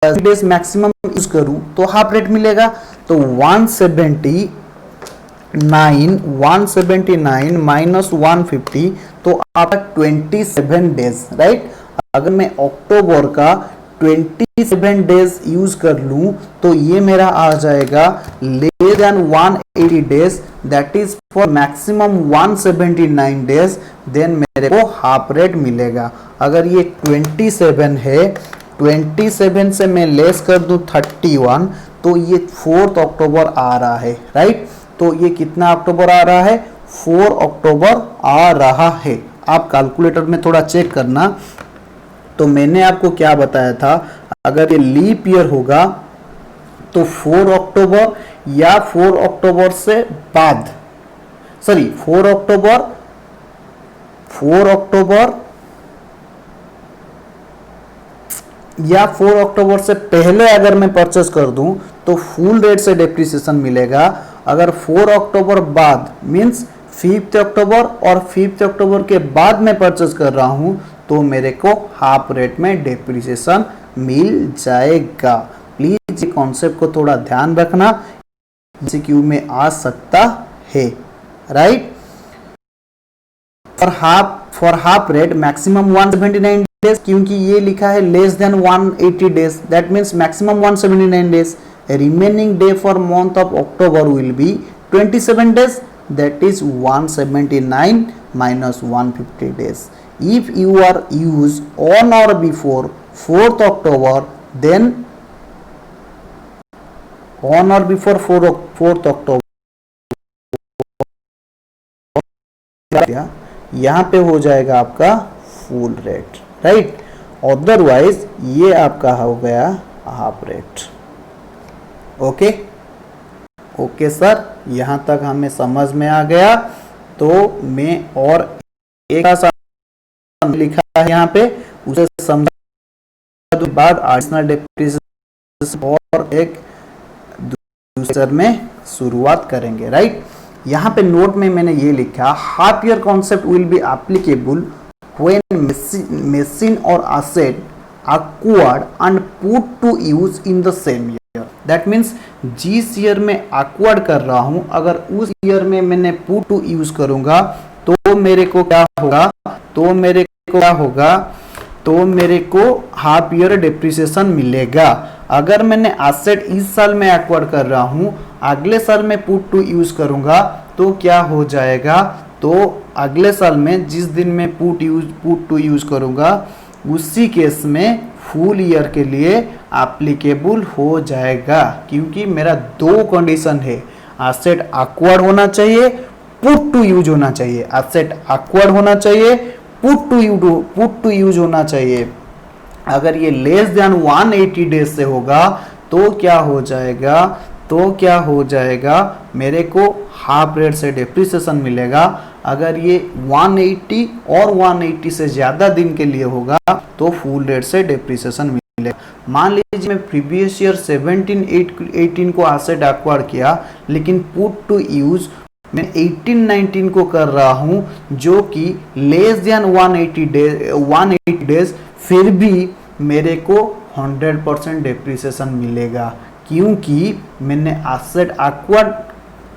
डेज मैक्सिमम यूज करूं तो हाफ रेट मिलेगा। तो 179 माइनस 150 तो आपका 27 डेज, राइट। अगर मैं अक्टूबर का 27 डेज यूज कर लूं तो ये मेरा आ जाएगा less than 180 days, that is for maximum 179 days, then मेरे को हाफ रेट मिलेगा। अगर ये 27 है, 27 से मैं लेस कर दूं 31 तो ये 4 अक्टूबर आ रहा है, राइट। तो ये कितना अक्टूबर आ रहा है, 4 अक्टूबर आ रहा है। आप कैलकुलेटर में थोड़ा चेक करना। तो मैंने आपको क्या बताया था, अगर ये लीप ईयर होगा तो 4 अक्टूबर या 4 अक्टूबर से बाद, सॉरी 4 अक्टूबर या 4 अक्टूबर से पहले अगर मैं परचेस कर दूं तो फुल रेट से डेप्रिसिएशन मिलेगा। अगर 4 अक्टूबर बाद मींस 5 अक्टूबर और 5 अक्टूबर के बाद मैं परचेस कर रहा हूं तो मेरे को हाफ रेट में डेप्रिसिएशन मिल जाएगा। प्लीज ये कॉन्सेप्ट को थोड़ा ध्यान रखना, एमसीक्यू में आ सकता है, right. For half rate maximum 179 days, क्योंकि ये लिखा है less than 180 days, that means maximum 179 days. Remaining day for month of October will be 27 days, that is 179 minus 150 days. If you are used on or before 4th October, then on or before 4th October यहाँ पे हो जाएगा आपका फुल रेट, राइट। अदरवाइज ये आपका हो गया half rate. Okay okay sir, यहाँ तक हमें समझ में आ गया। तो मैं और एक लिखा है यहाँ पे उसे समझा दो, बाद एडिशनल डेप्रिसिएशन और एक दूसरे में शुरुआत करेंगे, राइट। यहाँ पे नोट में मैंने ये लिखा, half year concept will be applicable when machine और asset acquired and put to use in the same year. That means जिस ईयर में एक्वायर्ड कर रहा हूं, अगर उस ईयर में मैंने पुट टू यूज करूंगा तो मेरे को क्या होगा, तो मेरे को हाफ ईयर डेप्रिसिएशन मिलेगा। अगर मैंने एसेट इस साल में एक्वायर्ड कर रहा हूं, अगले साल में पुट टू यूज करूंगा तो क्या हो जाएगा, तो अगले साल में जिस दिन में पुट टू यूज करूंगा उसी केस में फुल ईयर के लिए एप्लीकेबल हो जाएगा, क्योंकि मेरा दो कंडीशन है, एसेट एक्वायर्ड होना चाहिए, पुट टू यूज होना चाहिए। एसेट एक्वायर्ड होना चाहिए, पुट टू यूज होना चाहिए। अगर ये लेस देन 180 डेज से होगा तो क्या हो जाएगा, मेरे को हाफ रेट से डेप्रिसिएशन मिलेगा। अगर ये 180 और 180 से ज्यादा दिन के लिए होगा तो फुल रेट से डेप्रिसिएशन मिलेगा। मान लीजिए मैं प्रीवियस ईयर 17-18 को एसेट एक्वायर किया, लेकिन पुट टू यूज मैं 18-19 को कर रहा हूं, जो कि लेस देन 180 डेज, फिर भी मेरे को 100% डेप्रिसिएशन मिलेगा, क्योंकि मैंने एसेट एक्वायर्ड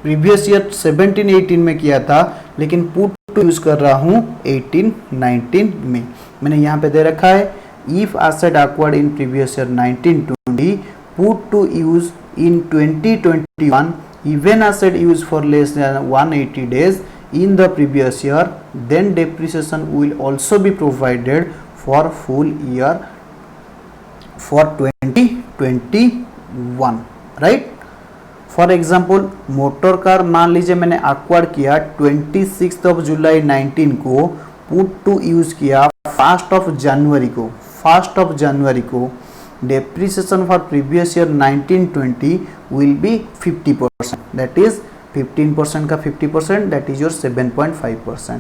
प्रीवियस ईयर 17-18 में किया था, लेकिन पुट टू यूज कर रहा हूं 18-19 में। मैंने यहाँ पे दे रखा है, if asset acquired in previous year 19-20 put to use in 2021, even asset used for less than 180 days in the previous year, then depreciation will also be provided for full year for 2021, right? For example, motor car मान लीजिए मैंने एक्वायर किया 26 जुलाई 19 को, पुट टू यूज किया 1 जनवरी को, depreciation for previous year 19-20 will be 50%, that is 15% का 50%, that is your 7.5%।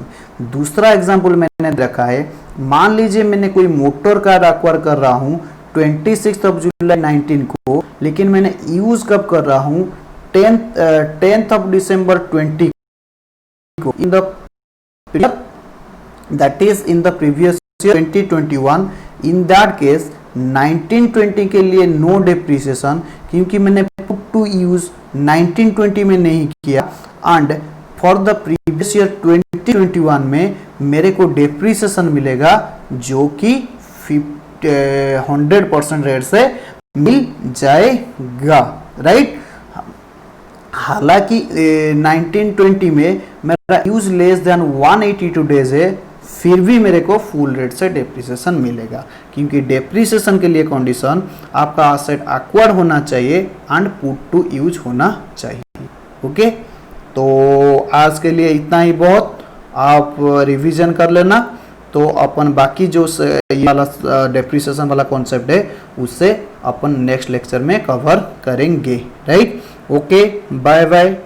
दूसरा एग्जाम्पल मैंने रखा है, मान लीजिए मैंने कोई मोटर कार एक्वायर कर रहा हूँ 26 जुलाई 19 को, लेकिन मैंने यूज कब कर रहा हूँ 10 दिसंबर 20 को, in the that is in the previous year 2021, in that case 19-20 के लिए नो डेप्रिसिएशन, क्योंकि मैंने पुट टू यूज 19-20 में नहीं किया, and for the previous year 2021 में मेरे को डेप्रिसिएशन मिलेगा, जो कि 100% रेट से मिल जाएगा, राइट। हालांकि 19-20 में मेरा यूज लेस देन 182 डेज है, फिर भी मेरे को फुल रेट से डेप्रिसिएशन मिलेगा, क्योंकि डेप्रिसिएशन के लिए कंडीशन आपका एसेट एक्वायर्ड होना चाहिए एंड पुट टू यूज होना चाहिए। ओके, तो आज के लिए इतना ही बहुत, आप रिवीजन कर लेना, तो अपन बाकी जो ये वाला डेप्रिसिएशन वाला कॉन्सेप्ट है उससे अपन नेक्स्ट लेक्चर में कवर करेंगे, राइट। Okay, bye bye.